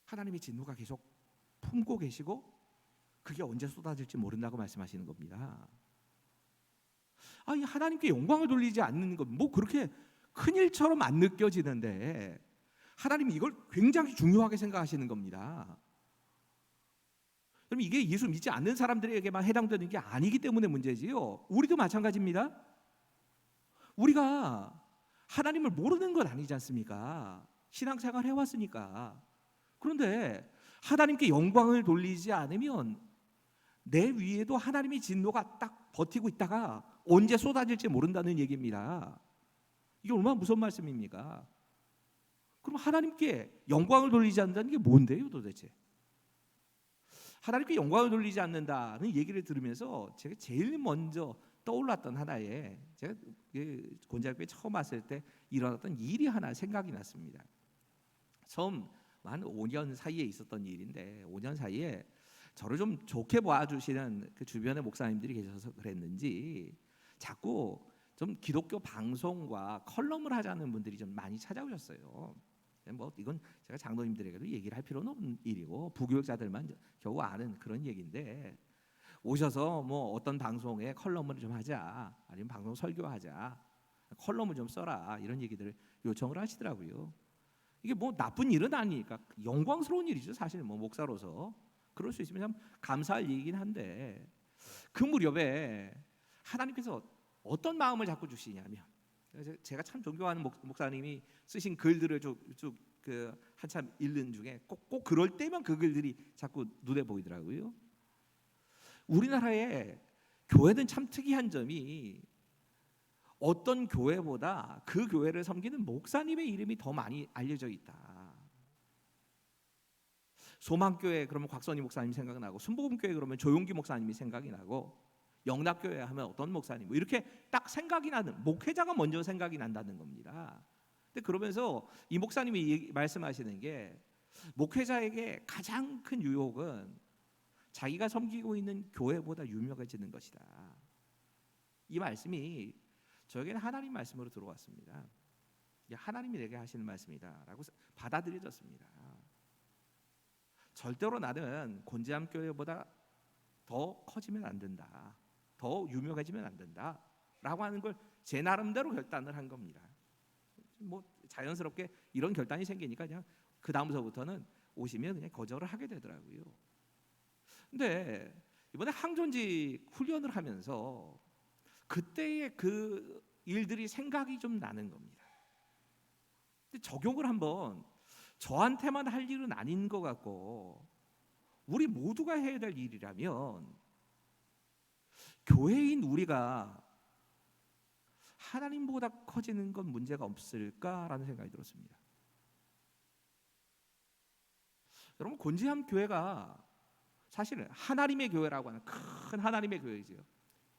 하나님의 진노가 계속 품고 계시고 그게 언제 쏟아질지 모른다고 말씀하시는 겁니다. 아니, 하나님께 영광을 돌리지 않는 건 뭐 그렇게 큰일처럼 안 느껴지는데 하나님이 이걸 굉장히 중요하게 생각하시는 겁니다. 그럼 이게 예수 믿지 않는 사람들에게만 해당되는 게 아니기 때문에 문제지요. 우리도 마찬가지입니다. 우리가 하나님을 모르는 건 아니지 않습니까? 신앙생활 해왔으니까. 그런데 하나님께 영광을 돌리지 않으면 내 위에도 하나님의 진노가 딱 버티고 있다가 언제 쏟아질지 모른다는 얘기입니다. 이게 얼마나 무서운 말씀입니까? 그럼 하나님께 영광을 돌리지 않는다는 게 뭔데요 도대체? 하나님께 영광을 돌리지 않는다는 얘기를 들으면서 제가 제일 먼저 떠올랐던 하나의, 제가 곤자교회 처음 왔을 때 일어났던 일이 하나 생각이 났습니다. 처음 한 5년 사이에 있었던 일인데 5년 사이에 저를 좀 좋게 봐주시는 그 주변의 목사님들이 계셔서 그랬는지 자꾸 좀 기독교 방송과 컬럼을 하자는 분들이 좀 많이 찾아오셨어요. 뭐 이건 제가 장로님들에게도 얘기를 할 필요는 없는 일이고 부교육자들만 겨우 아는 그런 얘기인데 오셔서 뭐 어떤 방송에 컬럼을 좀 하자, 아니면 방송 설교하자, 컬럼을 좀 써라, 이런 얘기들을 요청을 하시더라고요. 이게 뭐 나쁜 일은 아니니까 영광스러운 일이죠. 사실 뭐 목사로서 그럴 수 있으면 참 감사할 일이긴 한데 그 무렵에 하나님께서 어떤 마음을 자꾸 주시냐면, 제가 참 존경하는 목사님이 쓰신 글들을 쭉 그 한참 읽는 중에 꼭 그럴 때만 그 글들이 자꾸 눈에 보이더라고요. 우리나라의 교회는 참 특이한 점이 어떤 교회보다 그 교회를 섬기는 목사님의 이름이 더 많이 알려져 있다. 소망교회 그러면 곽선희 목사님 생각나고, 순복음교회 그러면 조용기 목사님이 생각이 나고, 영락교회 하면 어떤 목사님, 뭐 이렇게 딱 생각이 나는, 목회자가 먼저 생각이 난다는 겁니다. 근데 그러면서 이 목사님이 말씀하시는 게, 목회자에게 가장 큰 유혹은 자기가 섬기고 있는 교회보다 유명해지는 것이다. 이 말씀이 저에게는 하나님 말씀으로 들어왔습니다. 하나님이 내게 하시는 말씀이다라고 받아들여졌습니다. 절대로 나는 곤지암 교회보다 더 커지면 안 된다, 더 유명해지면 안 된다라고 하는 걸 제 나름대로 결단을 한 겁니다. 뭐 자연스럽게 이런 결단이 생기니까 그냥 그 다음서부터는 오시면 그냥 거절을 하게 되더라고요. 근데 이번에 항존직 훈련을 하면서 그때의 그 일들이 생각이 좀 나는 겁니다. 근데 적용을 한번, 저한테만 할 일은 아닌 것 같고 우리 모두가 해야 될 일이라면, 교회인 우리가 하나님보다 커지는 건 문제가 없을까라는 생각이 들었습니다. 여러분, 곤지암 교회가 사실은 하나님의 교회라고 하는 큰 하나님의 교회죠.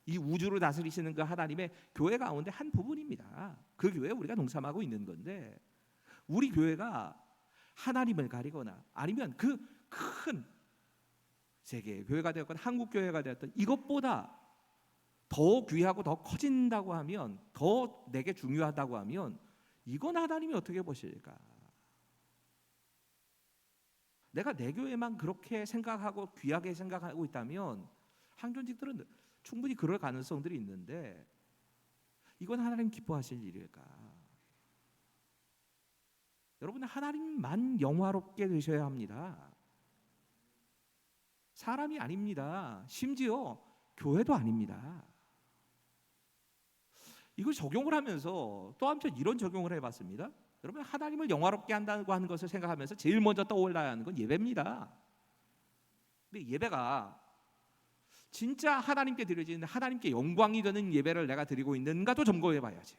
이 우주를 다스리시는 그 하나님의 교회 가운데 한 부분입니다. 그 교회에 우리가 동참하고 있는 건데, 우리 교회가 하나님을 가리거나 아니면 그 큰 세계 교회가 되었건 한국 교회가 되었던 이것보다 더 귀하고 더 커진다고 하면, 더 내게 중요하다고 하면, 이건 하나님이 어떻게 보실까? 내가 내 교회만 그렇게 생각하고 귀하게 생각하고 있다면 항존직들은 충분히 그럴 가능성들이 있는데, 이건 하나님 기뻐하실 일일까? 여러분, 하나님만 영화롭게 되셔야 합니다. 사람이 아닙니다. 심지어 교회도 아닙니다. 이걸 적용을 하면서 또 한편 이런 적용을 해봤습니다. 여러분, 하나님을 영화롭게 한다고 하는 것을 생각하면서 제일 먼저 떠올라야 하는 건 예배입니다. 근데 예배가 진짜 하나님께 드려지는, 하나님께 영광이 되는 예배를 내가 드리고 있는가도 점검해봐야지.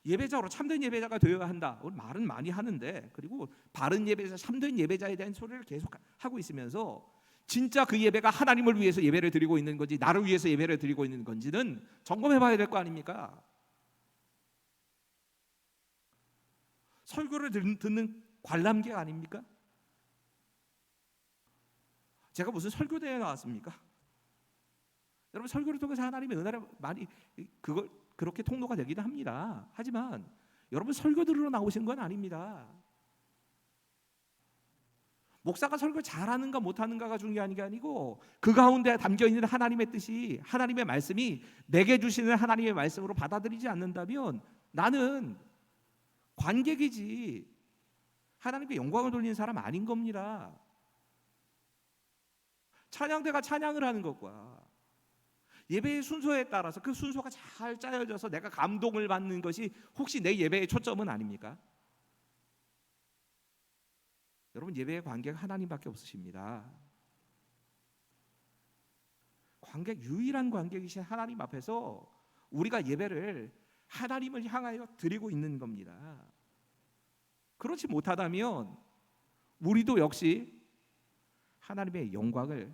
예배자로 참된 예배자가 되어야 한다, 말은 많이 하는데, 그리고 바른 예배자, 참된 예배자에 대한 소리를 계속 하고 있으면서 진짜 그 예배가 하나님을 위해서 예배를 드리고 있는 건지 나를 위해서 예배를 드리고 있는 건지는 점검해 봐야 될 거 아닙니까? 설교를 듣는 관람객 아닙니까? 제가 무슨 설교대회에 나왔습니까? 여러분, 설교를 통해서 하나님의 은혜를 많이 그걸 그렇게 통로가 되기도 합니다. 하지만 여러분, 설교 들으러 나오신 건 아닙니다. 목사가 설교 잘하는가 못하는가가 중요한 게 아니고 그 가운데 담겨있는 하나님의 뜻이, 하나님의 말씀이 내게 주시는 하나님의 말씀으로 받아들이지 않는다면 나는 관객이지 하나님께 영광을 돌리는 사람 아닌 겁니다. 찬양대가 찬양을 하는 것과 예배의 순서에 따라서 그 순서가 잘 짜여져서 내가 감동을 받는 것이 혹시 내 예배의 초점은 아닙니까? 여러분, 예배의 관객 하나님밖에 없으십니다. 관객, 유일한 관객이신 하나님 앞에서 우리가 예배를 하나님을 향하여 드리고 있는 겁니다. 그렇지 못하다면 우리도 역시 하나님의 영광을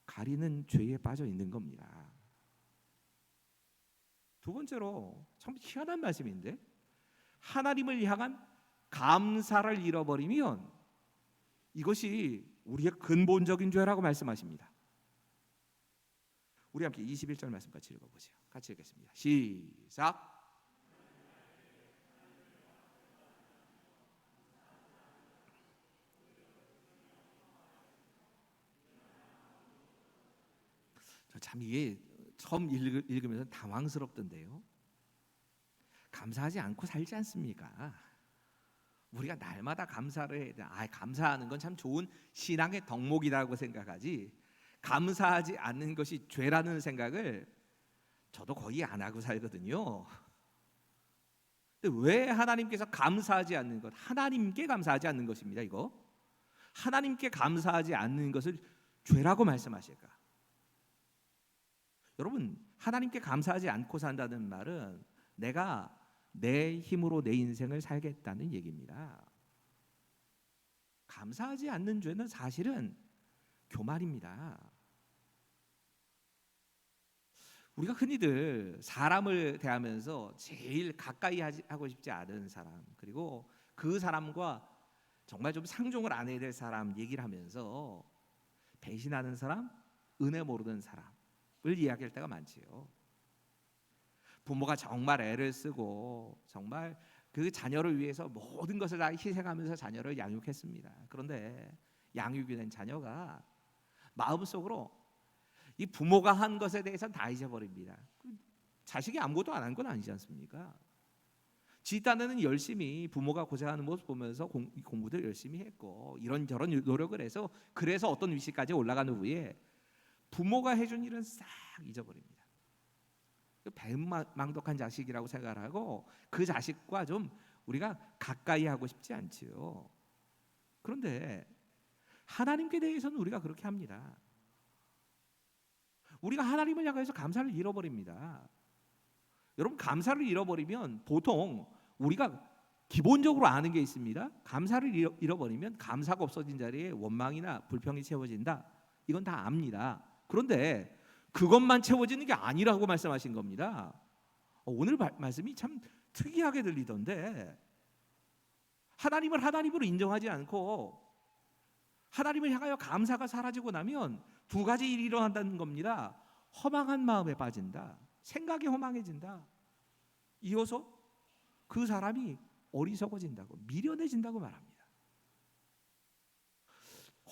가리는 죄에 빠져 있는 겁니다. 두 번째로 참 희한한 말씀인데, 하나님을 향한 감사를 잃어버리면 이것이 우리의 근본적인 죄라고 말씀하십니다. 우리 함께 21절 말씀 같이 읽어보세요. 같이 읽겠습니다. 시작. 참 이게 처음 읽으면서 당황스럽던데요. 감사하지 않고 살지 않습니까? 우리가 날마다 감사를 해야 돼. 감사하는 건 참 좋은 신앙의 덕목이라고 생각하지, 감사하지 않는 것이 죄라는 생각을 저도 거의 안 하고 살거든요. 근데 왜 하나님께서 감사하지 않는 것, 하나님께 감사하지 않는 것입니다. 이거 하나님께 감사하지 않는 것을 죄라고 말씀하실까? 여러분, 하나님께 감사하지 않고 산다는 말은 내가 내 힘으로 내 인생을 살겠다는 얘기입니다. 감사하지 않는 죄는 사실은 교만입니다. 우리가 흔히들 사람을 대하면서 제일 가까이 하고 싶지 않은 사람, 그리고 그 사람과 정말 좀 상종을 안 해야 될 사람 얘기를 하면서 배신하는 사람, 은혜 모르는 사람을 이야기할 때가 많지요. 부모가 정말 애를 쓰고 정말 그 자녀를 위해서 모든 것을 다 희생하면서 자녀를 양육했습니다. 그런데 양육이 된 자녀가 마음속으로 이 부모가 한 것에 대해서는 다 잊어버립니다. 자식이 아무것도 안 한 건 아니지 않습니까? 지 딴에는 열심히 부모가 고생하는 모습 보면서 공부도 열심히 했고 이런저런 노력을 해서 그래서 어떤 위치까지 올라간 후에 부모가 해준 일은 싹 잊어버립니다. 배은망덕한 자식이라고 생각을 하고 그 자식과 좀 우리가 가까이 하고 싶지 않지요. 그런데 하나님께 대해서는 우리가 그렇게 합니다. 우리가 하나님을 향해서 감사를 잃어버립니다. 여러분, 감사를 잃어버리면 보통 우리가 기본적으로 아는 게 있습니다. 감사를 잃어버리면 감사가 없어진 자리에 원망이나 불평이 채워진다. 이건 다 압니다. 그런데 그것만 채워지는 게 아니라고 말씀하신 겁니다. 오늘 말씀이 참 특이하게 들리던데, 하나님을 하나님으로 인정하지 않고 하나님을 향하여 감사가 사라지고 나면 두 가지 일이 일어난다는 겁니다. 허망한 마음에 빠진다. 생각이 허망해진다. 이어서 그 사람이 어리석어진다고, 미련해진다고 말합니다.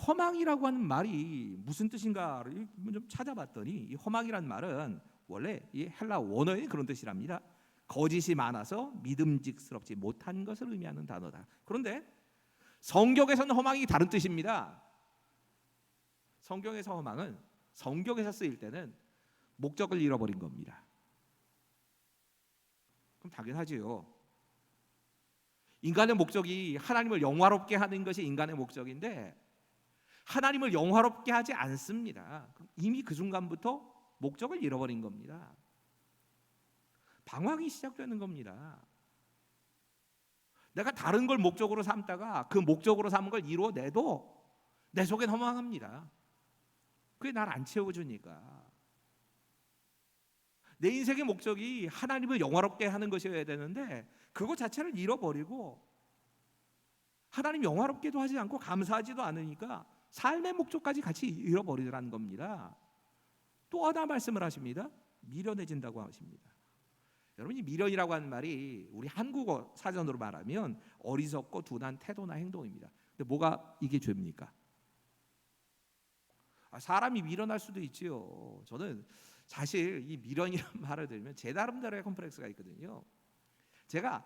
허망이라고 하는 말이 무슨 뜻인가를 좀 찾아봤더니 이 허망이라는 말은 원래 이 헬라 원어의 그런 뜻이랍니다. 거짓이 많아서 믿음직스럽지 못한 것을 의미하는 단어다. 그런데 성경에서는 허망이 다른 뜻입니다. 성경에서 허망은 성경에서 쓰일 때는 목적을 잃어버린 겁니다. 그럼 당연하지요. 인간의 목적이 하나님을 영화롭게 하는 것이 인간의 목적인데 하나님을 영화롭게 하지 않습니다. 이미 그 순간부터 목적을 잃어버린 겁니다. 방황이 시작되는 겁니다. 내가 다른 걸 목적으로 삼다가 그 목적으로 삼은 걸 이루어내도 내 속엔 허망합니다. 그게 날 안 채워주니까. 내 인생의 목적이 하나님을 영화롭게 하는 것이어야 되는데 그것 자체를 잃어버리고 하나님 영화롭게도 하지 않고 감사하지도 않으니까 삶의 목적까지 같이 잃어버리라는 겁니다. 또 하나 말씀을 하십니다. 미련해진다고 하십니다. 여러분, 이 미련이라고 하는 말이 우리 한국어 사전으로 말하면 어리석고 둔한 태도나 행동입니다. 근데 뭐가 이게 죄입니까? 사람이 미련할 수도 있지요. 저는 사실 이 미련이라는 말을 들으면 제 나름대로의 컴플렉스가 있거든요. 제가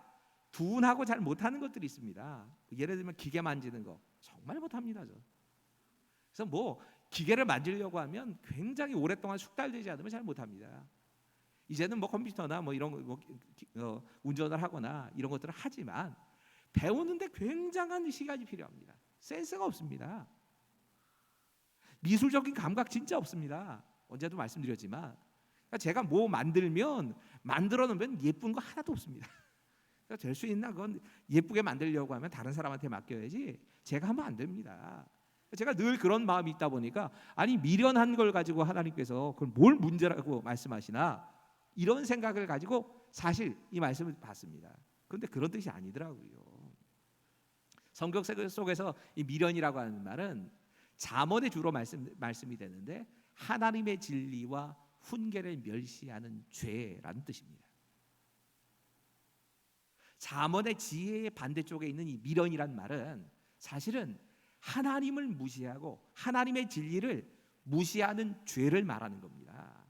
둔하고 잘 못하는 것들이 있습니다. 예를 들면 기계 만지는 거 정말 못합니다. 그래서 뭐 기계를 만지려고 하면 굉장히 오랫동안 숙달되지 않으면 잘 못합니다. 이제는 뭐 컴퓨터나 뭐 이런 운전을 하거나 이런 것들을 하지만 배우는데 굉장한 시간이 필요합니다. 센스가 없습니다. 미술적인 감각 진짜 없습니다. 언제도 말씀드렸지만 제가 뭐 만들어 놓으면 예쁜 거 하나도 없습니다. 될 수 있나? 그건 예쁘게 만들려고 하면 다른 사람한테 맡겨야지 제가 하면 안 됩니다. 제가 늘 그런 마음이 있다 보니까 아니 미련한 걸 가지고 하나님께서 그걸 뭘 문제라고 말씀하시나 이런 생각을 가지고 사실 이 말씀을 봤습니다. 그런데 그런 뜻이 아니더라고요. 성경 속에서 이 미련이라고 하는 말은 잠언의 주로 말씀이 되는데 하나님의 진리와 훈계를 멸시하는 죄라는 뜻입니다. 잠언의 지혜의 반대쪽에 있는 이 미련이란 말은 사실은 하나님을 무시하고 하나님의 진리를 무시하는 죄를 말하는 겁니다.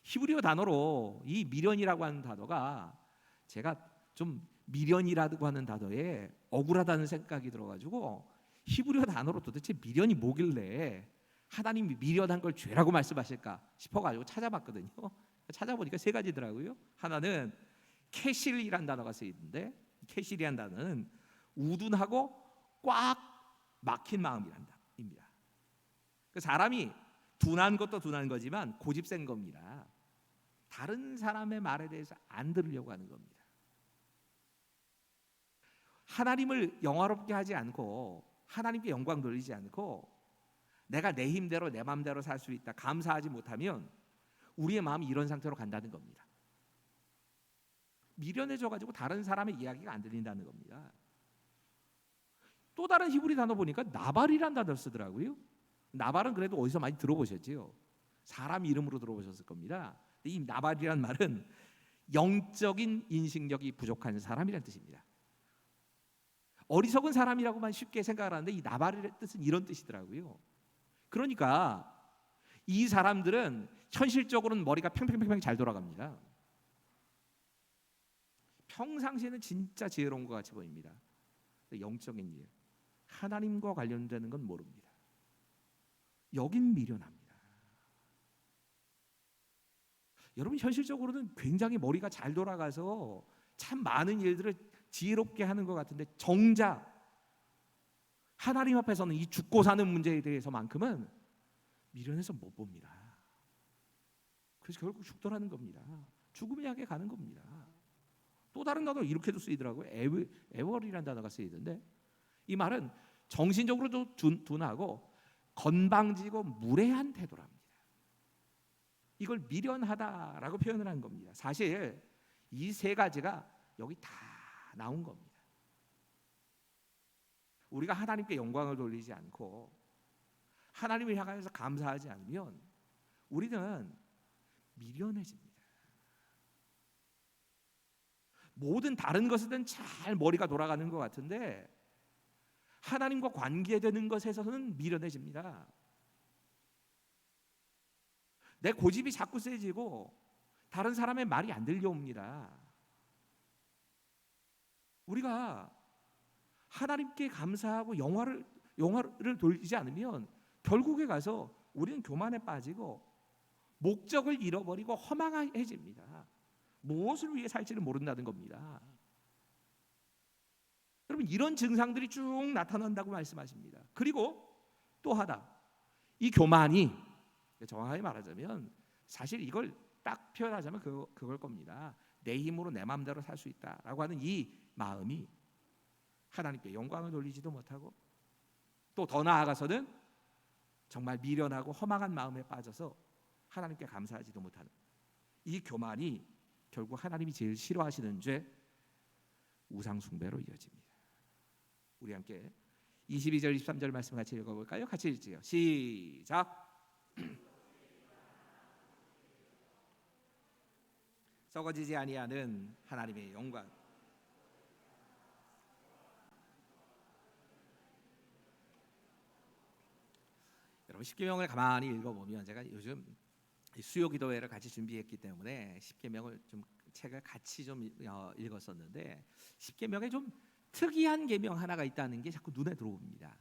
히브리어 단어로 이 미련이라고 하는 단어가 제가 좀 미련이라고 하는 단어에 억울하다는 생각이 들어가지고 히브리어 단어로 도대체 미련이 뭐길래 하나님이 미련한 걸 죄라고 말씀하실까 싶어가지고 찾아봤거든요. 찾아보니까 세 가지더라고요. 하나는 캐실이란 단어가 쓰이는데 캐실이란 단어는 우둔하고 꽉 막힌 마음이란 단어입니다. 그 사람이 둔한 것도 둔한 거지만 고집센 겁니다. 다른 사람의 말에 대해서 안 들으려고 하는 겁니다. 하나님을 영화롭게 하지 않고 하나님께 영광 돌리지 않고 내가 내 힘대로 내 마음대로 살 수 있다 감사하지 못하면 우리의 마음이 이런 상태로 간다는 겁니다. 미련해져가지고 다른 사람의 이야기가 안 들린다는 겁니다. 또 다른 히브리 단어 보니까 나발이란 단어를 쓰더라고요. 나발은 그래도 어디서 많이 들어보셨지요? 사람 이름으로 들어보셨을 겁니다. 이 나발이란 말은 영적인 인식력이 부족한 사람이라는 뜻입니다. 어리석은 사람이라고만 쉽게 생각을 하는데 이 나발의 뜻은 이런 뜻이더라고요. 그러니까 이 사람들은 현실적으로는 머리가 팽팽팽팽 잘 돌아갑니다. 평상시에는 진짜 지혜로운 것 같이 보입니다. 영적인 일, 하나님과 관련되는 건 모릅니다. 여긴 미련합니다. 여러분 현실적으로는 굉장히 머리가 잘 돌아가서 참 많은 일들을 지혜롭게 하는 것 같은데 정작 하나님 앞에서는 이 죽고 사는 문제에 대해서만큼은 미련해서 못 봅니다. 그래서 결국 죽더라는 겁니다. 죽음을 향해 가는 겁니다. 또 다른 단어 이렇게도 쓰이더라고요. 애월이라는 단어가 쓰이던데 이 말은 정신적으로도 둔하고 건방지고 무례한 태도랍니다. 이걸 미련하다라고 표현을 한 겁니다. 사실 이 세 가지가 여기 다 나온 겁니다. 우리가 하나님께 영광을 돌리지 않고 하나님을 향해서 감사하지 않으면 우리는 미련해집니다. 모든 다른 것에는 잘 머리가 돌아가는 것 같은데 하나님과 관계되는 것에서는 미련해집니다. 내 고집이 자꾸 세지고 다른 사람의 말이 안 들려옵니다. 우리가 하나님께 감사하고 영화를 돌리지 않으면 결국에 가서 우리는 교만에 빠지고 목적을 잃어버리고 허망해집니다. 무엇을 위해 살지를 모른다는 겁니다. 여러분 이런 증상들이 쭉 나타난다고 말씀하십니다. 그리고 또 하나 이 교만이 정확하게 말하자면 사실 이걸 딱 표현하자면 그걸 겁니다. 내 힘으로 내 마음대로 살 수 있다라고 하는 이 마음이 하나님께 영광을 돌리지도 못하고 또 더 나아가서는 정말 미련하고 허망한 마음에 빠져서 하나님께 감사하지도 못하는 이 교만이 결국 하나님이 제일 싫어하시는 죄, 우상 숭배로 이어집니다. 우리 함께 22절 23절 말씀 같이 읽어볼까요? 같이 읽지요. 시작. 썩어지지 아니하는 하나님의 영광. 여러분 십계명을 가만히 읽어보면, 제가 요즘 수요 기도회를 같이 준비했기 때문에 십계명을 좀 책을 같이 좀 읽었었는데, 십계명에 좀 특이한 계명 하나가 있다는 게 자꾸 눈에 들어옵니다.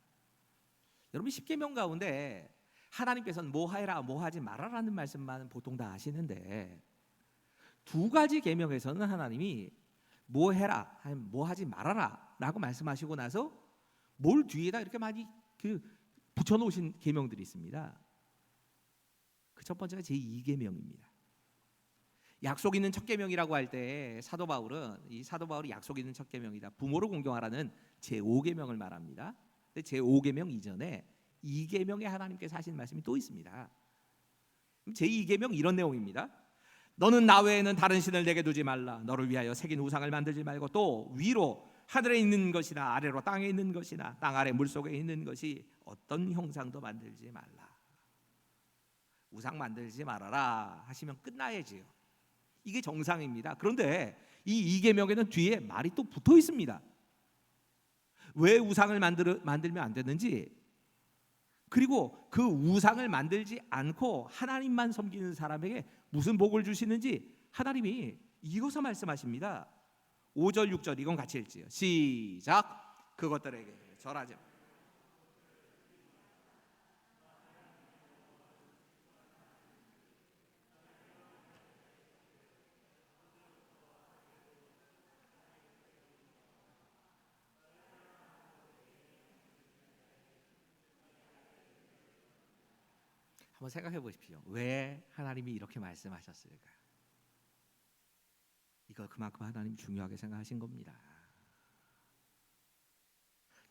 여러분 십계명 가운데 하나님께서는 뭐 하라 뭐 하지 말아라는 말씀만 보통 다 하시는데, 두 가지 계명에서는 하나님이 뭐 해라 뭐 하지 말아라 라고 말씀하시고 나서 뭘 뒤에다 이렇게 많이 붙여놓으신 계명들이 있습니다. 그 첫 번째가 제2계명입니다. 약속 있는 첫 계명이라고 할 때 사도 바울이 약속 있는 첫 계명이다, 부모를 공경하라는 제5계명을 말합니다. 근데 제5계명 이전에 2계명에 하나님께서 하신 말씀이 또 있습니다. 제2계명 이런 내용입니다. 너는 나 외에는 다른 신을 내게 두지 말라. 너를 위하여 새긴 우상을 만들지 말고, 또 위로 하늘에 있는 것이나 아래로 땅에 있는 것이나 땅 아래 물속에 있는 것이 어떤 형상도 만들지 말라. 우상 만들지 말아라 하시면 끝나야지요. 이게 정상입니다. 그런데 이 2계명에는 뒤에 말이 또 붙어 있습니다. 왜 우상을 만들면 안 되는지, 그리고 그 우상을 만들지 않고 하나님만 섬기는 사람에게 무슨 복을 주시는지 하나님이 이것을 말씀하십니다. 5절 6절 이건 같이 읽지요. 시작. 그것들에게 절하지 마. 한번 생각해 보십시오. 왜 하나님이 이렇게 말씀하셨을까요? 이거 그만큼 하나님 중요하게 생각하신 겁니다.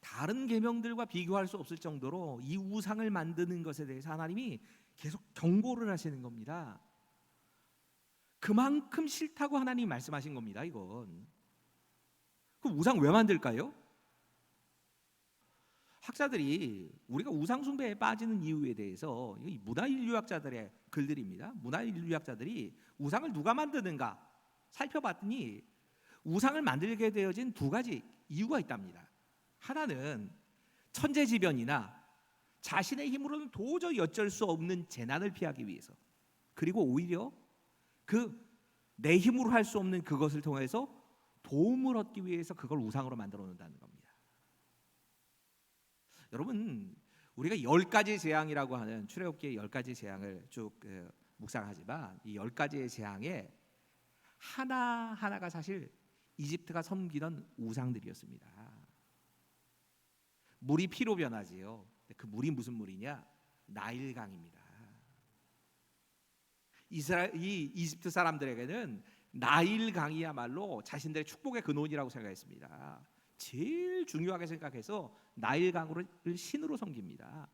다른 계명들과 비교할 수 없을 정도로 이 우상을 만드는 것에 대해서 하나님이 계속 경고를 하시는 겁니다. 그만큼 싫다고 하나님이 말씀하신 겁니다. 이건. 그 우상 왜 만들까요? 학자들이 우리가 우상 숭배에 빠지는 이유에 대해서, 문화인류학자들의 글들입니다. 문화인류학자들이 우상을 누가 만드는가 살펴봤더니 우상을 만들게 되어진 두 가지 이유가 있답니다. 하나는 천재지변이나 자신의 힘으로는 도저히 어쩔 수 없는 재난을 피하기 위해서, 그리고 오히려 내 힘으로 할 수 없는 그것을 통해서 도움을 얻기 위해서 그걸 우상으로 만들어 놓는다는 겁니다. 여러분, 우리가 10가지 재앙이라고 하는 출애굽기의 10가지 재앙을 쭉 묵상하지만, 이 10가지의 재앙에 하나하나가 사실 이집트가 섬기던 우상들이었습니다. 물이 피로 변하지요. 그 물이 무슨 물이냐? 나일강입니다. 이 이집트 사람들에게는 나일강이야말로 자신들의 축복의 근원이라고 생각했습니다. 제일 중요하게 생각해서 나일강을 신으로 섬깁니다.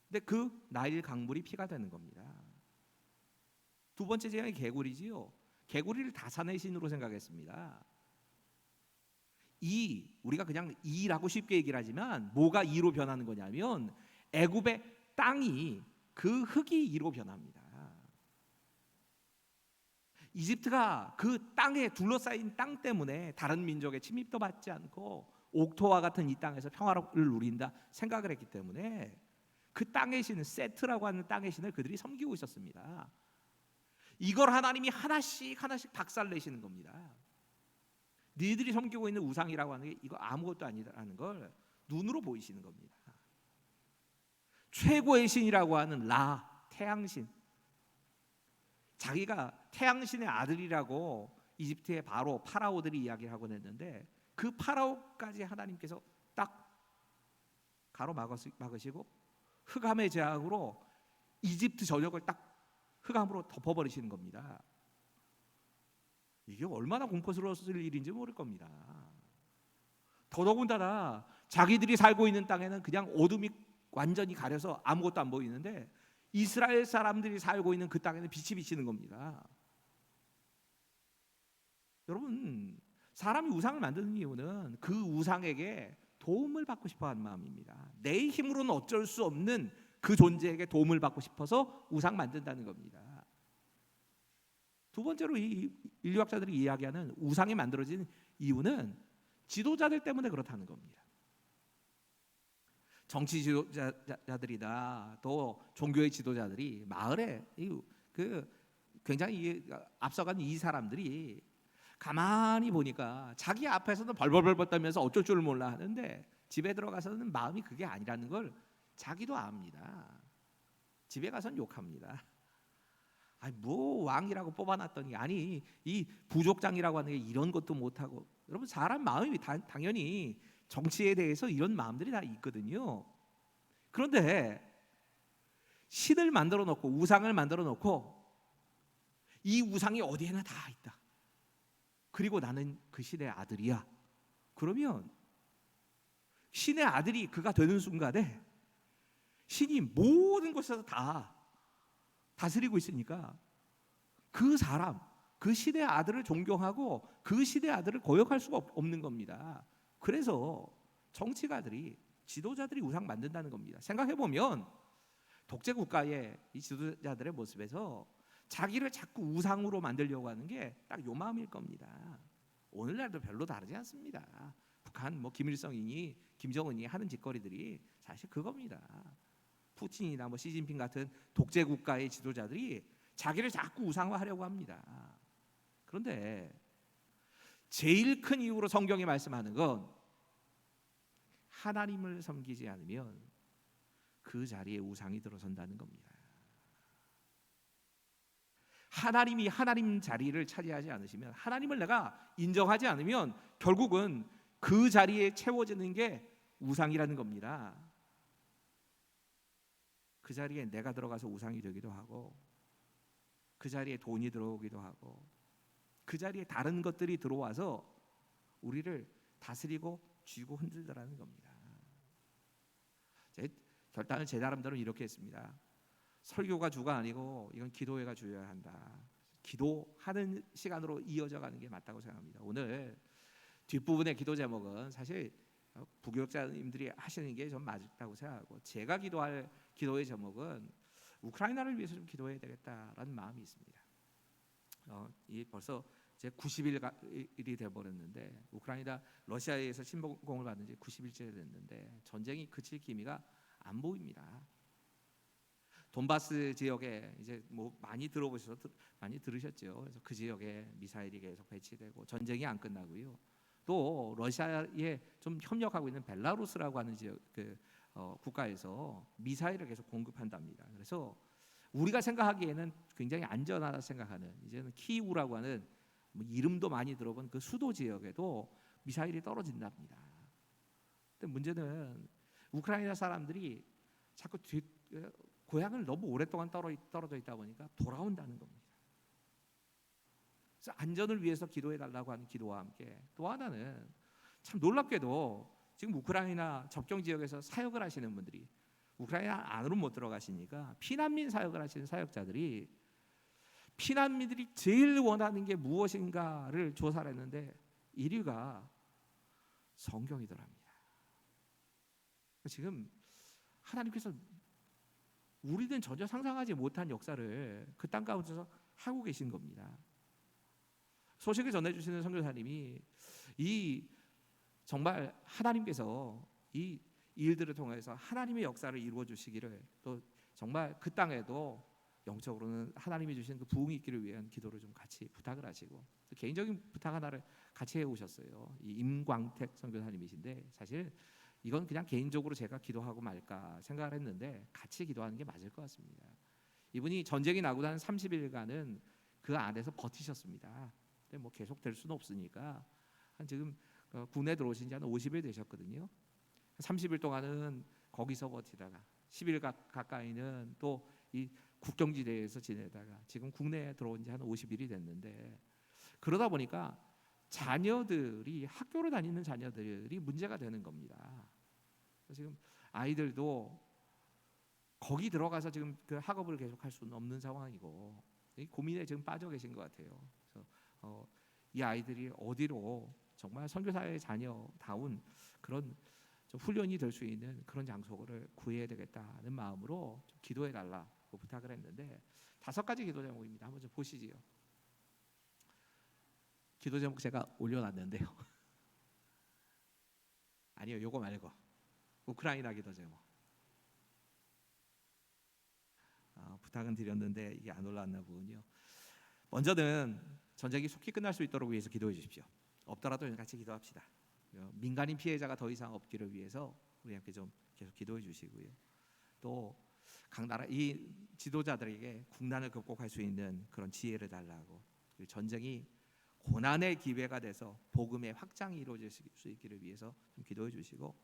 근데 그 나일 강물이 피가 되는 겁니다. 두 번째 재앙이 개구리지요. 개구리를 다산의 신으로 생각했습니다. 우리가 그냥 이라고 쉽게 얘기를 하지만, 뭐가 이로 변하는 거냐면 애굽의 땅이, 그 흙이 이로 변합니다. 이집트가 그 땅에 둘러싸인 땅 때문에 다른 민족의 침입도 받지 않고 옥토와 같은 이 땅에서 평화를 누린다 생각을 했기 때문에 그 땅의 신, 세트라고 하는 땅의 신을 그들이 섬기고 있었습니다. 이걸 하나님이 하나씩 박살내시는 겁니다. 너희들이 섬기고 있는 우상이라고 하는 게 이거 아무것도 아니라는 걸 눈으로 보이시는 겁니다. 최고의 신이라고 하는 태양신, 자기가 태양신의 아들이라고 이집트의 파라오들이 이야기를 하곤 했는데, 그 파라오까지 하나님께서 딱 가로막으시고 흑암의 재앙으로 이집트 전역을 딱 흑암으로 덮어버리시는 겁니다. 이게 얼마나 공포스러웠을 일인지 모를 겁니다. 더더군다나 자기들이 살고 있는 땅에는 그냥 어둠이 완전히 가려서 아무것도 안 보이는데 이스라엘 사람들이 살고 있는 그 땅에는 빛이 비치는 겁니다. 여러분, 사람이 우상을 만드는 이유는 그 우상에게 도움을 받고 싶어 하는 마음입니다. 내 힘으로는 어쩔 수 없는 그 존재에게 도움을 받고 싶어서 우상 만든다는 겁니다. 두 번째로 이 인류학자들이 이야기하는 우상이 만들어진 이유는 지도자들 때문에 그렇다는 겁니다. 정치 지도자들이나 또 종교의 지도자들이 마을에 굉장히 앞서간 이 사람들이 가만히 보니까 자기 앞에서는 벌벌벌 떨면서 어쩔 줄 몰라 하는데 집에 들어가서는 마음이 그게 아니라는 걸 자기도 압니다. 집에 가서는 욕합니다. 아니 뭐 왕이라고 뽑아놨더니 아니 이 부족장이라고 하는 게 이런 것도 못하고. 여러분, 사람 마음이 당연히 정치에 대해서 이런 마음들이 다 있거든요. 그런데 신을 만들어 놓고 우상을 만들어 놓고 이 우상이 어디에나 다 있다. 그리고 나는 그 신의 아들이야. 그러면 신의 아들이 그가 되는 순간에 신이 모든 곳에서 다 다스리고 있으니까 그 사람, 그 신의 아들을 존경하고 그 신의 아들을 거역할 수가 없는 겁니다. 그래서 정치가들이, 지도자들이 우상 만든다는 겁니다. 생각해보면 독재 국가의 이 지도자들의 모습에서 자기를 자꾸 우상으로 만들려고 하는 게 딱 요 마음일 겁니다. 오늘날도 별로 다르지 않습니다. 북한 김일성이니 김정은이 하는 짓거리들이 사실 그겁니다. 푸틴이나 시진핑 같은 독재 국가의 지도자들이 자기를 자꾸 우상화하려고 합니다. 그런데 제일 큰 이유로 성경이 말씀하는 건 하나님을 섬기지 않으면 그 자리에 우상이 들어선다는 겁니다. 하나님이 하나님 자리를 차지하지 않으시면, 하나님을 내가 인정하지 않으면 결국은 그 자리에 채워지는 게 우상이라는 겁니다. 그 자리에 내가 들어가서 우상이 되기도 하고, 그 자리에 돈이 들어오기도 하고, 그 자리에 다른 것들이 들어와서 우리를 다스리고 쥐고 흔들더라는 겁니다. 결단을 제 나름대로 이렇게 했습니다. 설교가 주가 아니고 이건 기도회가 주여야 한다. 기도하는 시간으로 이어져 가는 게 맞다고 생각합니다. 오늘 뒷부분의 기도 제목은 사실 부교육자님들이 하시는 게 좀 맞다고 생각하고, 제가 기도할 기도의 제목은 우크라이나를 위해서 좀 기도해야 되겠다라는 마음이 있습니다. 이 벌써 이제 90일이 돼버렸는데, 우크라이나 러시아에서 침공을 받은 지 90일째 됐는데 전쟁이 그칠 기미가 안 보입니다. 돈바스 지역에 이제 많이 많이 들으셨죠. 그래서 그 지역에 미사일이 계속 배치되고 전쟁이 안 끝나고요. 또 러시아에 좀 협력하고 있는 벨라루스라고 하는 지역 국가에서 미사일을 계속 공급한답니다. 그래서 우리가 생각하기에는 굉장히 안전하다 생각하는, 이제는 키이우라고 하는 이름도 많이 들어본 그 수도 지역에도 미사일이 떨어진답니다. 근데 문제는 우크라이나 사람들이 자꾸 고향을 너무 오랫동안 떨어져 있다 보니까 돌아온다는 겁니다. 그래서 안전을 위해서 기도해 달라고 하는 기도와 함께 또 하나는 참 놀랍게도 지금 우크라이나 접경 지역에서 사역을 하시는 분들이 우크라이나 안으로 못 들어가시니까 피난민 사역을 하시는 사역자들이 피난민들이 제일 원하는 게 무엇인가를 조사를 했는데 1위가 성경이더랍니다. 지금 하나님께서 우리는 전혀 상상하지 못한 역사를 그 땅 가운데서 하고 계신 겁니다. 소식을 전해주시는 선교사님이 이 정말 하나님께서 이 일들을 통해서 하나님의 역사를 이루어 주시기를, 또 정말 그 땅에도 영적으로는 하나님이 주신 그 부흥이 있기를 위한 기도를 좀 같이 부탁을 하시고, 또 개인적인 부탁 하나를 같이 해오셨어요. 이 임광택 선교사님이신데 사실 이건 그냥 개인적으로 제가 기도하고 말까 생각을 했는데 같이 기도하는 게 맞을 것 같습니다. 이분이 전쟁이 나고 난 30일간은 그 안에서 버티셨습니다. 근데 계속 될 수는 없으니까 지금 군에 들어오신 지 한 50일 되셨거든요. 30일 동안은 거기서 버티다가 10일 가까이는 또 이 국경지대에서 지내다가 지금 국내에 들어온 지 한 50일이 됐는데, 그러다 보니까 자녀들이, 학교를 다니는 자녀들이 문제가 되는 겁니다. 지금 아이들도 거기 들어가서 지금 그 학업을 계속할 수는 없는 상황이고 이 고민에 지금 빠져 계신 것 같아요. 그래서 이 아이들이 어디로 정말 선교사의 자녀다운 그런 좀 훈련이 될 수 있는 그런 장소를 구해야 되겠다는 마음으로 좀 기도해 달라고 부탁을 했는데 5가지 기도 제목입니다. 한번 좀 보시지요. 기도 제목 제가 올려놨는데요. 아니요, 요거 말고 우크라이나 기도 제목 부탁은 드렸는데 이게 안 올라왔나 보군요. 먼저는 전쟁이 속히 끝날 수 있도록 위해서 기도해 주십시오. 없더라도 같이 기도합시다. 민간인 피해자가 더 이상 없기를 위해서 우리 함께 좀 계속 기도해 주시고요. 또 각 나라 이 지도자들에게 국난을 극복할 수 있는 그런 지혜를 달라고, 전쟁이 고난의 기회가 돼서 복음의 확장이 이루어질 수 있기를 위해서 좀 기도해 주시고,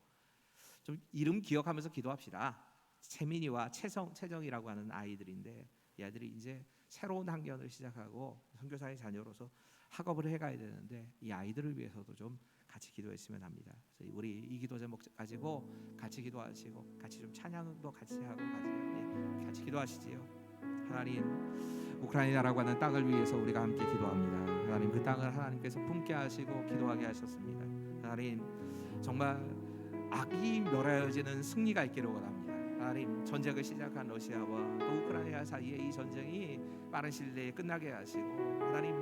좀 이름 기억하면서 기도합시다. 채민이와 채정이라고 하는 아이들인데 이 아이들이 이제 새로운 학년을 시작하고 선교사의 자녀로서 학업을 해가야 되는데 이 아이들을 위해서도 좀 같이 기도했으면 합니다. 그래서 우리 이 기도 제목 가지고 같이 기도하시고 같이 좀 찬양도 같이 하고 같이 기도하시지요. 하나님, 우크라이나라고 하는 땅을 위해서 우리가 함께 기도합니다. 하나님, 그 땅을 하나님께서 품게 하시고 기도하게 하셨습니다. 하나님, 정말 악이 멸하여지는 승리가 있기를 원합니다. 하나님, 전쟁을 시작한 러시아와 또 우크라이나 사이에 이 전쟁이 빠른 시일 내에 끝나게 하시고, 하나님,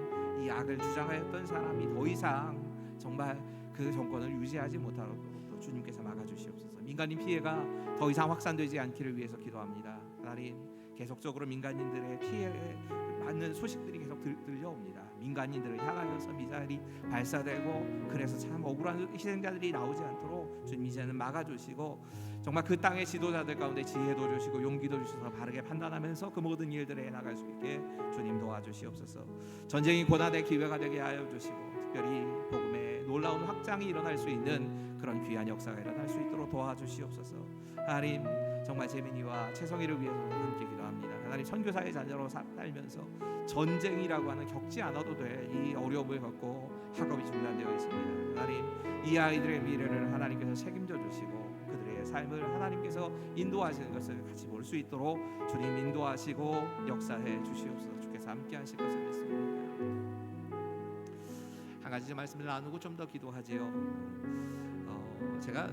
이 악을 주장하였던 사람이 더 이상 정말 그 정권을 유지하지 못하도록 또 주님께서 막아주시옵소서. 민간인 피해가 더 이상 확산되지 않기를 위해서 기도합니다. 하나님, 계속적으로 민간인들의 피해에 맞는 소식들이 계속 들려옵니다. 민간인들을 향하여서 미사일이 발사되고 그래서 참 억울한 희생자들이 나오지 않도록 주님 이제는 막아주시고, 정말 그 땅의 지도자들 가운데 지혜도 주시고 용기도 주셔서 바르게 판단하면서 그 모든 일들을 해나갈 수 있게 주님 도와주시옵소서. 전쟁이 고난의 기회가 되게 하여 주시고, 특별히 복음의 놀라운 확장이 일어날 수 있는 그런 귀한 역사가 일어날 수 있도록 도와주시옵소서. 하나님, 정말 재민이와 채성이를 위해서 함께 기도합니다. 하나님, 선교사의 자녀로 살면서 전쟁이라고 하는 겪지 않아도 될 이 어려움을 겪고 학업이 중단되어 있습니다. 하나님, 이 아이들의 미래를 하나님께서 책임져 주시고 그들의 삶을 하나님께서 인도하시는 것을 같이 볼 수 있도록 주님 인도하시고 역사해 주시옵소서. 주께서 함께 하실 것을 믿습니다. 한 가지 말씀을 나누고 좀 더 기도하지요. 제가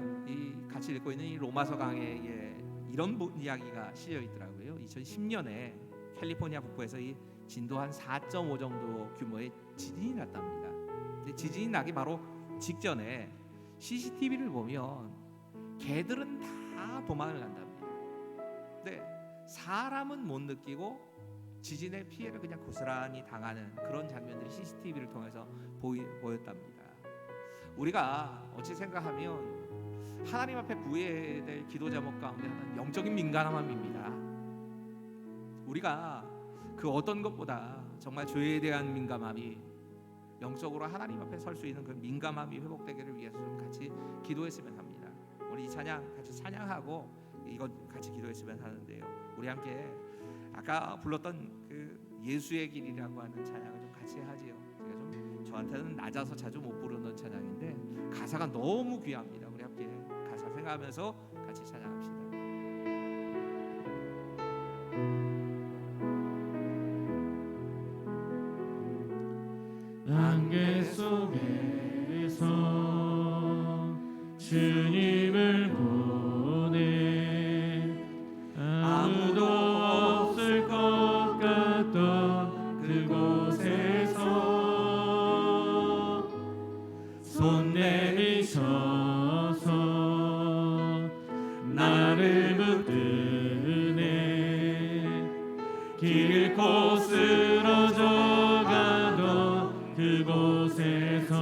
같이 읽고 있는 이 로마서 강해에 이런 이야기가 실려 있더라고요. 2010년에 캘리포니아 북부에서 이 진도 한 4.5 정도 규모의 지진이 났답니다. 근데 지진이 나기 바로 직전에 CCTV를 보면 개들은 다 도망을 간답니다. 근데 사람은 못 느끼고 지진의 피해를 그냥 고스란히 당하는 그런 장면들이 CCTV를 통해서 보였답니다. 우리가 어찌 생각하면 하나님 앞에 구해야 될 기도 제목 가운데 하나는 영적인 민감함입니다. 우리가 그 어떤 것보다 정말 죄에 대한 민감함이, 영적으로 하나님 앞에 설 수 있는 그 민감함이 회복되기를 위해서 좀 같이 기도했으면 합니다. 우리 이 찬양 같이 찬양하고 이것 같이 기도했으면 하는데요. 우리 함께 아까 불렀던 그 예수의 길이라고 하는 찬양을 좀 같이 하지요. 제가 좀 저한테는 낮아서 자주 못 부르는 찬양인데 가사가 너무 귀합니다. 우리 함께 가사 생각하면서 같이 찬양합시다. 안개 속에서 주님을 보내 아무도 없을 것 같던 그곳에서 손 내미셔서 나를 붙드네 길 잃고 쓰러져 가던 그곳에서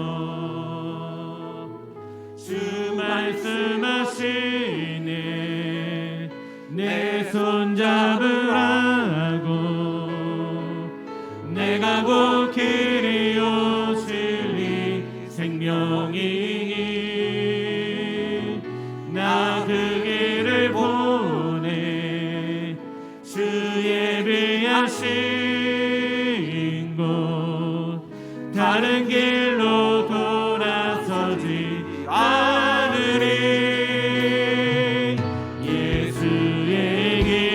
주 말씀하시네 내 손 잡으라고 내가 곧 길이요 진리 생명이니 나 그 길을 보내 주 예비하신 곳 다른 길로 돌아서지 않으리 예수의 길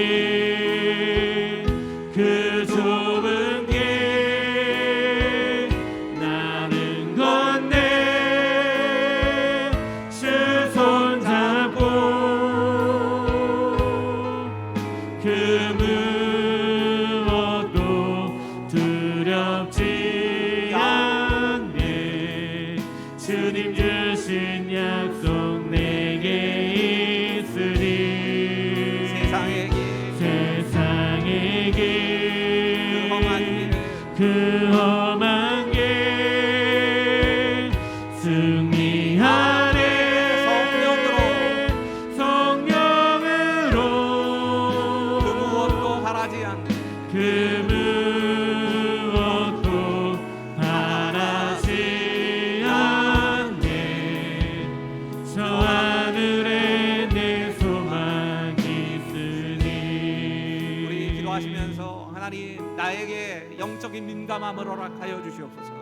영적인 민감함을 허락하여 주시옵소서.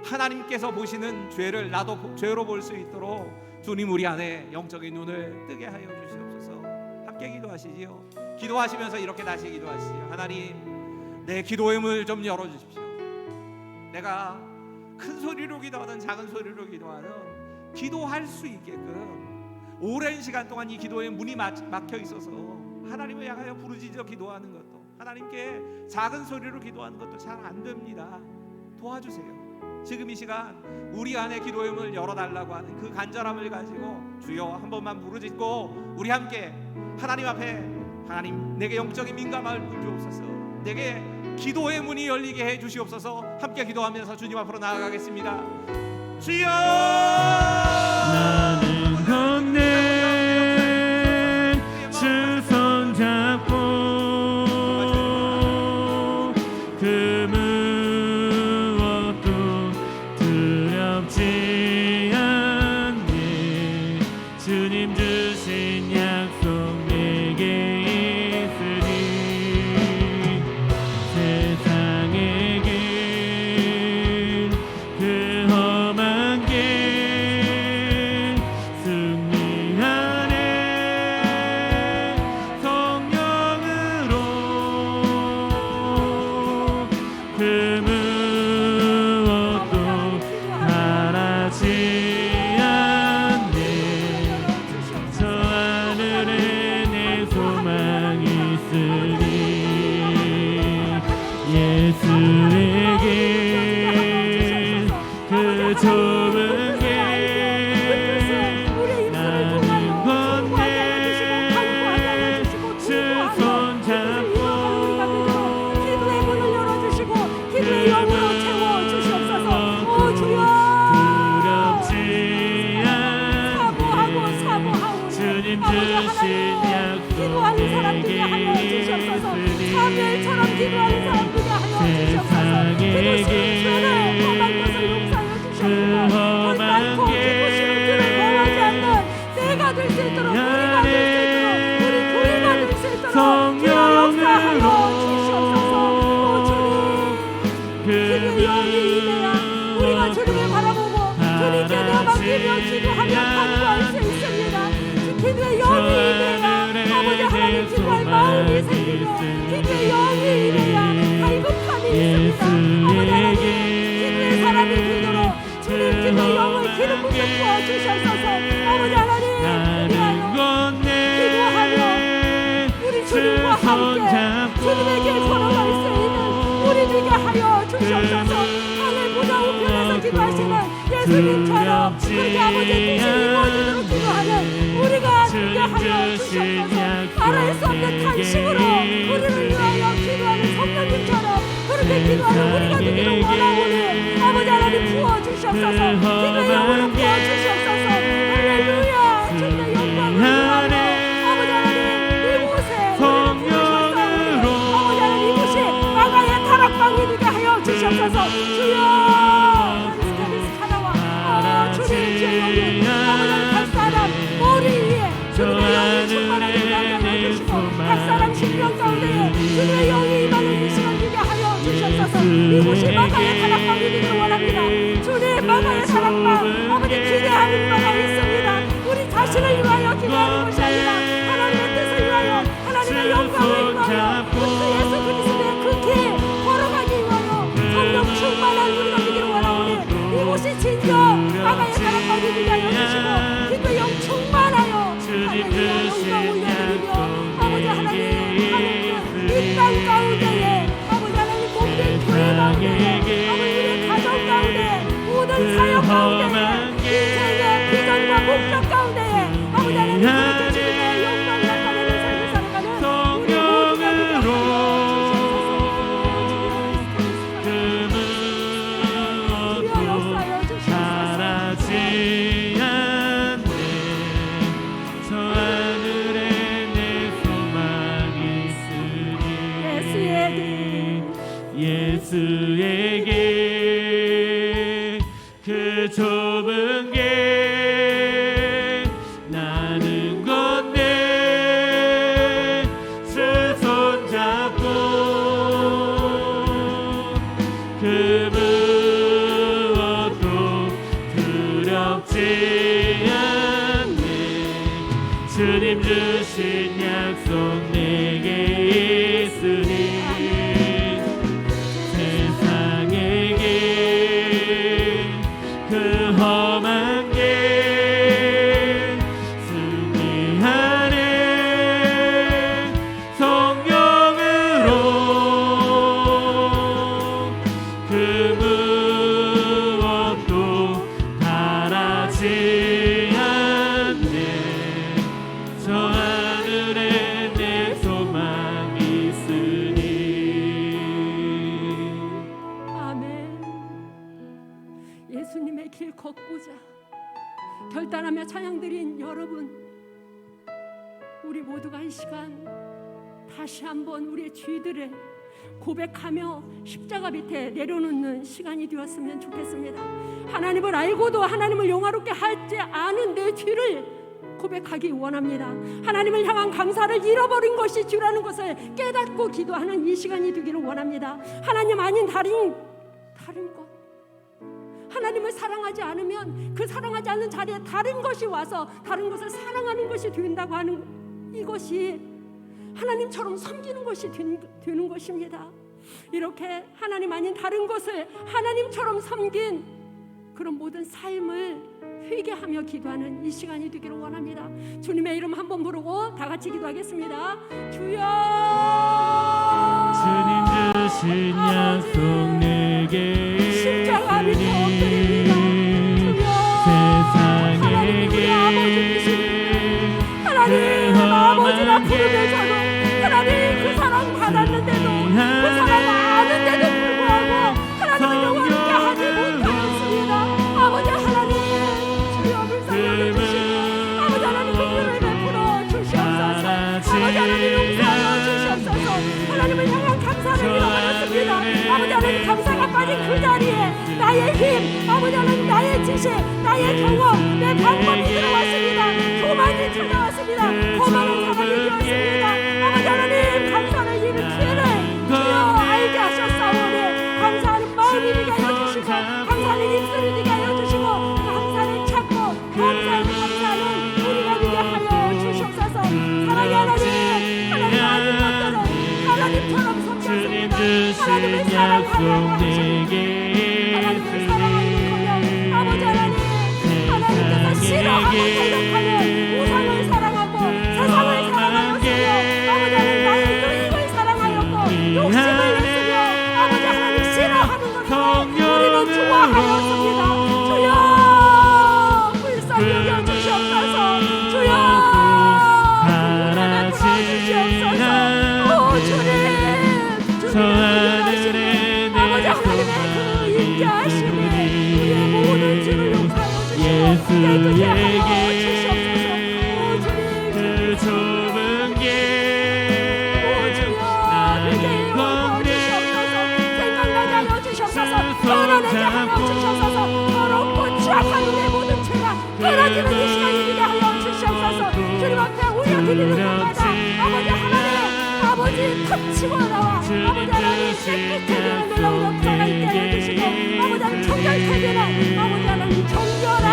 하나님께서 보시는 죄를 나도 죄로 볼 수 있도록 주님 우리 안에 영적인 눈을 뜨게 하여 주시옵소서. 함께 기도하시지요. 기도하시면서 이렇게 다시 기도하시지요. 하나님, 내 기도의 문을 좀 열어주십시오. 내가 큰 소리로 기도하든 작은 소리로 기도하든 기도할 수 있게끔 오랜 시간 동안 이 기도의 문이 막혀 있어서 하나님을 향하여 부르짖어 기도하는 것도, 하나님께 작은 소리로 기도하는 것도 잘 안 됩니다. 도와주세요. 지금 이 시간 우리 안에 기도의 문을 열어달라고 하는 그 간절함을 가지고 주여 한 번만 부르짖고 우리 함께 하나님 앞에, 하나님 내게 영적인 민감함을 주옵소서. 내게 기도의 문이 열리게 해 주시옵소서. 함께 기도하면서 주님 앞으로 나아가겠습니다. 주여, 나는 건네 주 손잡고 그 무엇도 두렵지 않네. 주님 주신 약속 내게 있으니 세상의 길 그 험한 길 승리하네. 성령으로 그 무엇도 바라지 않네. 저 하늘에 내 소망이 있으니 예수의 길 그 좁은 길 나는 건네 주 손잡고 기도의 문을 열어주시고 기도의 영으로 채워주시옵소서. 오 주여, 두렵지 사모하고 않네. 사모하고 주님 아버지 주신 하나님, 약속 기도하는 사람들이 하여 주시옵소서. 내게 사무엘처럼 기도하는 사람들이 하여 주시옵소서. 세상의 그리고 길, 죄를 험한 것을 용서하여 그 주시옵소서. 험한 결단코 길, 기고 쉬운 길을 범하지 않는 내가 될 수 있도록, 우리가 될 수 있도록, 우리 교회가 될 수 있도록 주여 역사하여 주시옵소서. 오 주님, 기도의 영이 임해야 우리가 주님을 바라보고 주님께 내어맡기며 기도하며 간구할 수 있습니다. 기도의 영이 임해야 아버지 하나님 기도할 마음이 생기며 기도의 영이 임해야 갈급함이 있습니다. 아버지 하나님, 기도의 사람이 되도록 주님 기도의 영을 기름 붓게 부어주셔서 아버지 하나님 나는 건네 기도하며 우리 주님과 함께 주님에게 걸어갈 수 있는 우리 되게 하여 주시옵소서. 하늘 보좌 우편에서 기도하시는 예수님처럼 그렇게 아버지의 뜻이 이루어지도록 기도하는 우리가 되게 하여 주시옵소서. 말할 수 없는 탄식으로 우리를 위하여 기도하는 성령님처럼 그렇게 기도하는 우리가 되기를 원하오니 아버지 하나님 부어주시옵소서. 기도의 영으로 부어주시옵소서. 할렐루야. 주님의 영광을 위하여 아버지 하나님 이곳에 우리를 부으셨사오니 아버지 하나님 이곳이 마가의 다락방이 되게 하여 주시옵소서. 주여 하나와 주님 주의 영이 아버지 하나님 각 사람 머리 위에 주님의 영이 충만하게 임하여 주시고 각 사람 심령 가운데에 주님의 영이 임하는 이 시간 되게 하여 주시옵소서. 이곳이 마가의 다락방이 되기를 원합니다. 주님 마가의 다락방 아버지 기대하는 바가 있습니다. 우리 자신을 위하여 기도하는 것이 아니라 하나님의 뜻을 위하여 하나님의 영광을 위하여 그리스도 예수 그리스도의 그 길 걸어가기 위하여 성령 충만한 우리가 되기를 원하오니 이곳이 진정 마가의 다락방이 되게 하여 주시고 기도의 영 충만하여 할렐루야 영광 올려드리며 아버지 하나님 이 땅 가운데에 아버지 하나님 몸된 교회 가운데에 아버지 우리의 가정 가운데 모든 사역 가운데에 인생의 비전과 목적 가운데에 아버지 하나님 그렇게 주님의 영광을 나타내는 삶을 살아가는 우리 모두가 되게 하여 주시옵소서. 주여 역사하여 주시옵소서. 바라지 않네. 저 하늘에 내 소망이 있으니 예수의 길 그 좁은 길 나는 건네 주 손잡고 적지 않네. 주님 주신 약속 내게 있으니 세상에게 그 험한 길 승리하네. 성령으로 그 무엇도 바라지 않네. 저 하늘에 내 소망이 있으니. 아멘. 예수님의 길 걷고자 결단하며 찬양드린 여러분, 우리 모두가 이 시간 다시 한번 우리의 죄들을 고백하며 십자가 밑에 내려놓는 시간이 되었으면 좋겠습니다. 하나님을 알고도 하나님을 영화롭게 하지 않은 내 죄를 고백하기 원합니다. 하나님을 향한 감사를 잃어버린 것이 죄라는 것을 깨닫고 기도하는 이 시간이 되기를 원합니다. 하나님 아닌 다른 것, 하나님을 사랑하지 않으면 그 사랑하지 않는 자리에 다른 것이 와서 다른 것을 사랑하는 것이 된다고 하는 이것이 하나님처럼 섬기는 것이 되는 것입니다. 이렇게 하나님 아닌 다른 것을 하나님처럼 섬긴 그런 모든 삶을 회개하며 기도하는 이 시간이 되기를 원합니다. 주님의 이름 한번 부르고 다 같이 기도하겠습니다. 주여, 주님 주신 약속 내게 십자가 밑에 엎드립니다. 주여, 세상에게 하나님 아버지라 부르면서도 하나님 그 사랑 받았는데도 그 사랑 아는데도 불구하고 하나님을 영원하게 하지 못하고 있습니다. 아버지 하나님, 주여 불쌍히 여겨주시고 아버지 하나님 긍휼을 베풀어 주시옵소서. 아버지 하나님 용서하여 주시옵소서. 하나님을 향한 감사를 잃어버렸습니다. 아버지 하나님 감사가 빠진 그 자리에 나의 힘, 아버지 하나님 나의 지식, 나의 경험, 내 방법이 들어왔습니다. 교만이 찾아왔습니다. 거만한 사람이 되었습니다. 아버지 하나님 감사를 잃은 죄를 주여 알게 하셨사오니 감사하는 마음이 되게 하여 주시고 감사하는 입술이 되게 하여 주시고 감사를 찾고 감사하는 우리가 되게 하여 주시옵소서. 사랑의 하나님, 하나님 아닌 것들은 하나님처럼 섬겼습니다. 하나님을 사랑하려고 하시고 하나님을 사랑하는 거면 아버지 하나님, 하나님께서 싫어하고 대적하는 우상을 사랑하고 세상을 사랑하였으며 아버지 하나님 나의 유익을 사랑하였고 욕심을 냈으며 아버지 하나님 싫어하는 것을 우리는 좋아하였습니다. 주여 불쌍히 여겨주시옵소서. 주여 긍휼을 베풀어 주시옵소서. 오 주님, 주님의 아버지 하나님의 그 인자하심이 우리의 모든 죄를 용서하여 주시고 깨끗이 하여 주시옵소서. 오 주님, 그 좁은 길 오 주여 내게 용서 주시옵소서. 생각나게 하여 주시옵소서. 편안하게 하여 주시옵소서. 더럽고 취약한 내 모든 죄가 끊어지는 이 시간이 되게 하여 주시옵소서. 주님 앞에 올려드리는 것마다 아버지 하나님, 아버지 터치고 나와 아버지 하나님 깨끗해지는 놀라운 역사가 있게 하여 주시고 아버지 하나님 청결해지는 아버지 하나님 정결한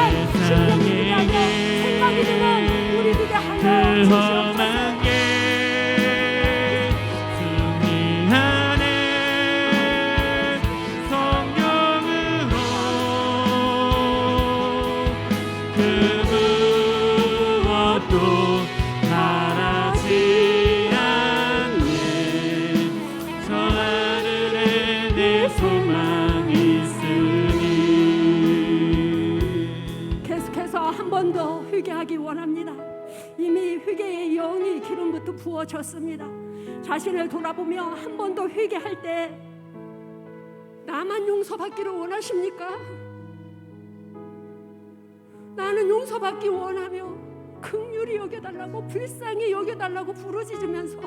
심령이 되게 하여 생각이 되는 우리 되게 하여 주시옵소서. 계속해서 한 번 더 회개하기 원합니다. 이미 회개의 영이 기름부터 부어졌습니다. 자신을 돌아보며 한 번 더 회개할 때 나만 용서받기를 원하십니까? 나는 용서받기 원하며 긍휼히 여겨달라고 불쌍히 여겨달라고 부르짖으면서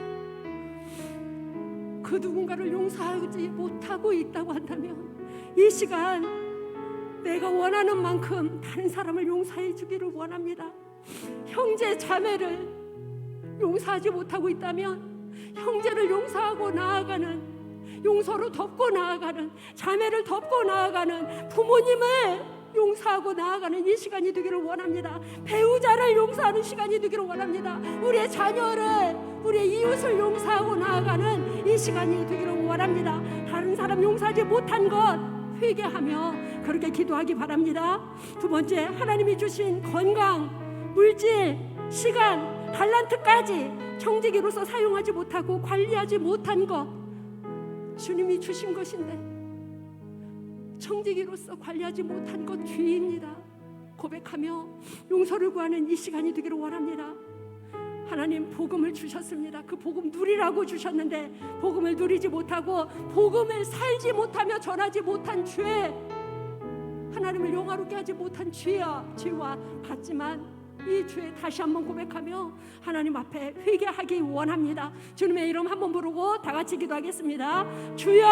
그 누군가를 용서하지 못하고 있다고 한다면 이 시간 내가 원하는 만큼 다른 사람을 용서해 주기를 원합니다. 형제 자매를 용서하지 못하고 있다면 형제를 용서하고 나아가는, 용서로 덮고 나아가는, 자매를 덮고 나아가는, 부모님을 용서하고 나아가는 이 시간이 되기를 원합니다. 배우자를 용서하는 시간이 되기를 원합니다. 우리의 자녀를, 우리의 이웃을 용서하고 나아가는 이 시간이 되기를 원합니다. 다른 사람 용서하지 못한 것 회개하며 그렇게 기도하기 바랍니다. 두 번째, 하나님이 주신 건강, 물질, 시간, 달란트까지 청지기로서 사용하지 못하고 관리하지 못한 것 주님이 주신 것인데 청지기로서 관리하지 못한 것 죄입니다. 고백하며 용서를 구하는 이 시간이 되기를 원합니다. 하나님 복음을 주셨습니다. 그 복음 누리라고 주셨는데 복음을 누리지 못하고 복음을 살지 못하며 전하지 못한 죄, 하나님을 영화롭게 하지 못한 죄와 받지만 이 죄 다시 한번 고백하며 하나님 앞에 회개하기 원합니다. 주님의 이름 한번 부르고 다 같이 기도하겠습니다. 주여,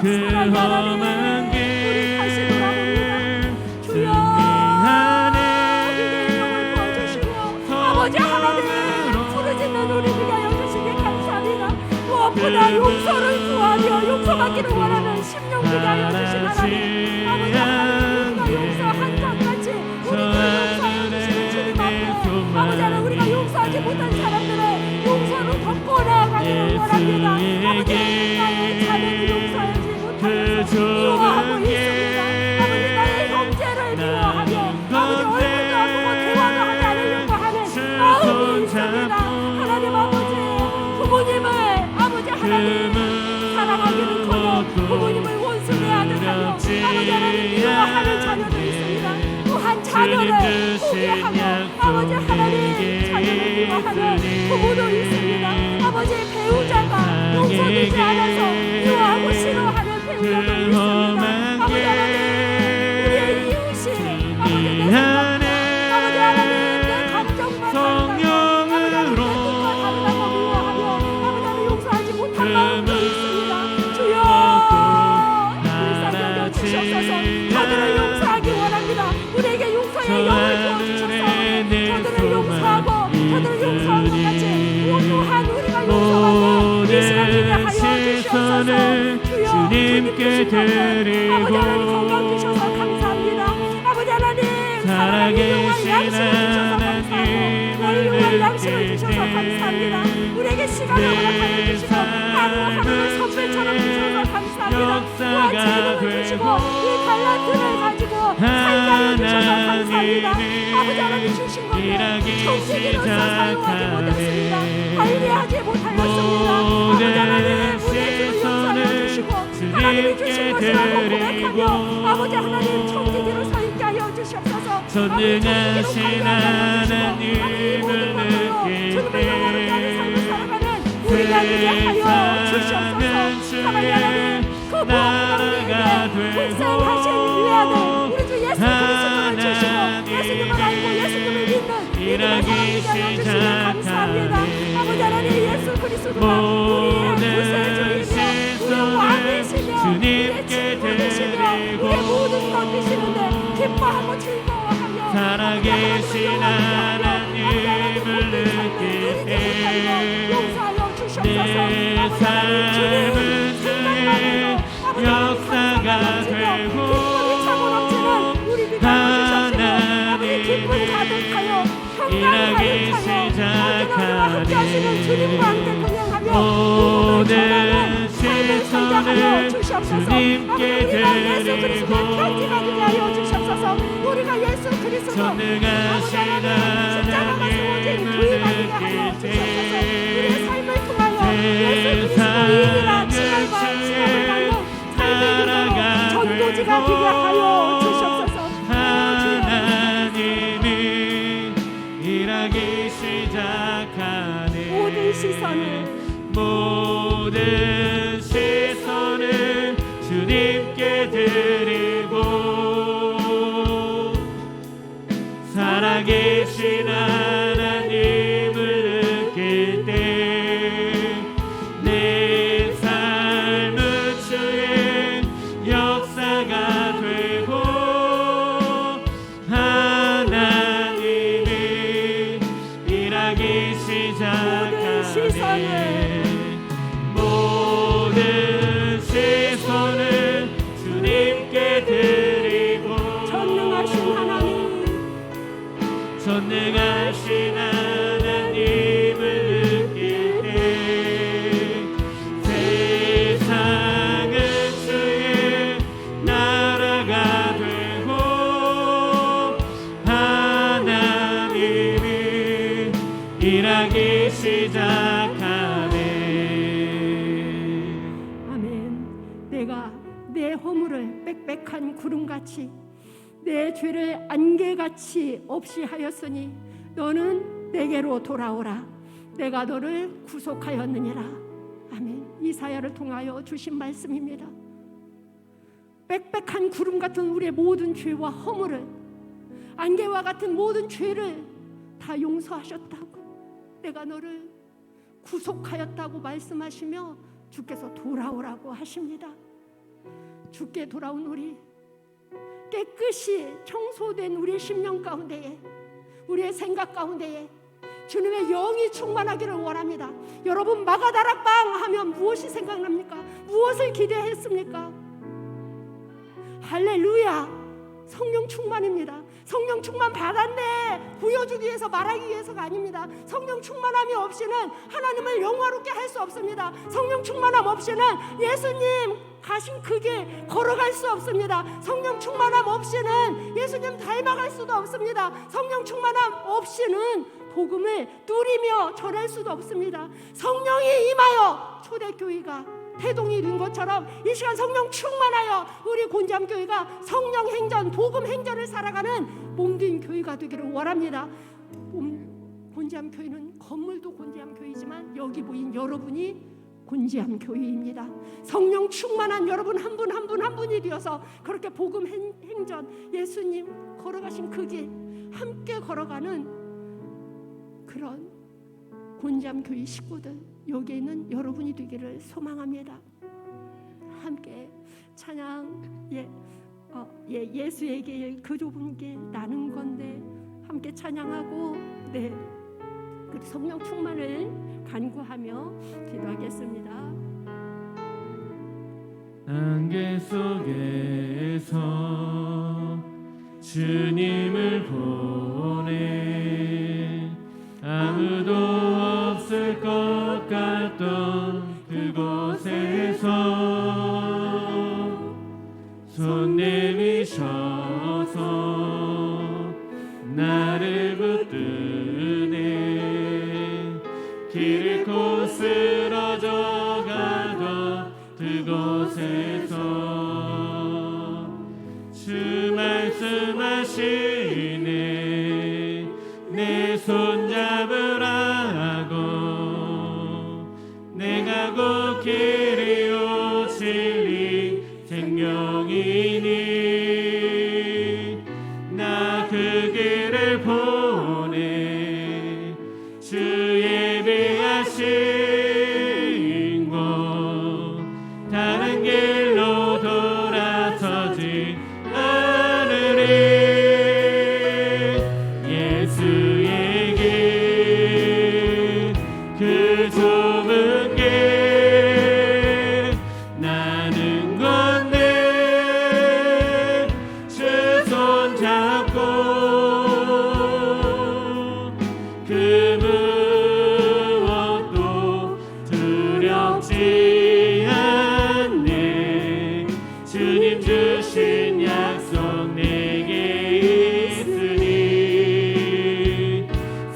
사랑의 하나님, 우리 다시 돌아봅니다. 주여, 우리의 영을 부어주시고 아버지 하나님 부르짖는 우리를 하여 주시기 감사합니다. 무엇보다 용서를 구하며 용서받기를 원하는 심령 되게 하여 주신 하나님, 아버지 하나님, 우리가 용서 한 장같이 우리를 용서하여 주시는 주님 앞에 아버지 하나님, 우리가 용서하지 못한 사람들의 용서로 덮고 나아가기를 원합니다. 아버지, 나의 자녀를 용서하지 못하면서 미워하고 있습니다. 아버지, 나의 형제를 미워하며 아버지 얼굴도 안 보고 대화도 하지 않으려고 하는 마음이 있습니다. 하나님 아버지, 부모님을 아버지 하나님 사랑하기는커녕 부모님을 원수의 아들하며 아버지 하나님 미워하는 자녀도 있습니다. 또한 자녀를 포기하며 아버지 하나님 자녀를 미워하는 부모도 있습니다. 아버지 배우자가 용서되지 않아서 미워하고 싫어하는 배우자도 있습니다. 아버지 하나님, 우리의 이웃이 아버지 내 생각과 아버지 하나님 내 감정과 다르다고 아버지 하나님 내 뜻과 다르다고 미워하며 아버지 하나님 용서하지 못한 마음도 있습니다. 주여, 불쌍히 여겨주시옵소서. 저들을 용서하기 원합니다. 우리에게 용서의 영을 부어주셔서 저들을 용서하고 저들을 용서한 것 같이 또한 우리가 용서받는 이 시간 되게 하여 주시옵소서. 주여, 주님께 드리고 아버지 하나님 건강 주셔서 감사합니다. 아버지 하나님 사랑의 유용한 양식을 주셔서 감사하고 원유한 양식을 주셔서 감사합니다. 우리에게 시간을 허락하여 주시고 하루하루를 선물처럼 주셔서 감사합니다. 또한 재능을 주시고 이 달란트를 가지고 살게 하여 주셔서 감사합니다. 아버지 하나님 주신 것을 청지기로서 사용하지 못했습니다. 관리하지 못하였습니다. 아버지 하나님 우리의 죄를 용서하여 주시고 하나님이 주신 것이라고 고백하며 아버지 하나님 청지기로 서 있게 하여 주시옵소서. 전능하신 하나님을 느낄 때 우리가 되게 하여 주시옵소서. 사랑의 하나님, 그 나라가 복생하신 우리 아들 우리 주 예수 그리스도를 주시고 예수님을 알고 예수님을 믿는 우리가 살아가게 하여 주시니 감사합니다. 아버지 하나님, 예수 그리스도가 우리의 구세주이며 우리의 왕이시며 우리의 친구이시며 우리의 모든 것 되시는데 기뻐하고 즐거워하며 살아계신 하나님을 느낄 때 용서하여 주시옵소서. 내 삶은 주의 역사가 되고 하나님이 일하기 시작하니 모든 시선을 주님께 드리고 전능하신 하나님을 느낄 때 내 삶은 주의 나라가 전도지가 되게 하여 주시옵소서. 하나님이 일하기 시작하네. 모든 시선을 주님께 드리고 살아계신 하나님을 느낄 때 내 삶은 주의 역사가 되고 하나님이 일하기 시작하네. 모든 역사가 되고 하나님이 일하기 시작하네. 아멘. 내가 내 허물을 빽빽한 구름같이 내 죄를 안개같이 없이 하였으니 너는 내게로 돌아오라. 내가 너를 구속하였느니라. 아멘. 이사야를 통하여 주신 말씀입니다. 빽빽한 구름 같은 우리의 모든 죄와 허물을, 안개와 같은 모든 죄를 다 용서하셨다고, 내가 너를 구속하였다고 말씀하시며 주께서 돌아오라고 하십니다. 주께 돌아온 우리, 깨끗이 청소된 우리의 심령 가운데에, 우리의 생각 가운데에 주님의 영이 충만하기를 원합니다. 여러분, 마가다락방 하면 무엇이 생각납니까? 무엇을 기대했습니까? 할렐루야, 성령 충만입니다. 성령 충만 받았네 보여주기 위해서, 말하기 위해서가 아닙니다. 성령 충만함이 없이는 하나님을 영화롭게 할 수 없습니다. 성령 충만함 없이는 예수님 가신 그 길 걸어갈 수 없습니다. 성령 충만함 없이는 예수님 닮아갈 수도 없습니다. 성령 충만함 없이는 복음을 누리며 전할 수도 없습니다. 성령이 임하여 초대교회가 태동이 된 것처럼 이 시간 성령 충만하여 우리 곤지암교회가 성령 행전, 복음 행전을 살아가는 몸된 교회가 되기를 원합니다. 곤지암교회는 건물도 곤지암교회지만 여기 모인 여러분이 곤지암교회입니다. 성령 충만한 여러분 한 분 한 분 한 분이 되어서 그렇게 복음 행전, 예수님 걸어가신 그 길 함께 걸어가는 그런 곤지암교회 식구들, 여기에 있는 여러분이 되기를 소망합니다. 함께 찬양, 예수의 길, 그 좁은 길 나는 건데 함께 찬양하고, 그 성령 충만을 간구하며 기도하겠습니다. 안개 속에서 주님을 보내 아무도 없을 것 같던 그곳에서 손 내미셔서 나를 붙드네. 길 잃고 쓰러져 가던 그곳에서 주 말씀하시네. 내 손 잡으라고 내가 곧 길이요 진리 생명이니 나 그 길을 보내. 주 예비하신 곳 다른 길로 돌아서지 않으리. 예수의 길, 그 좁은 길 나는 건네. 주 손 잡고 그 무엇도 두렵지 않네. 주님 주신 약속 내게 있으니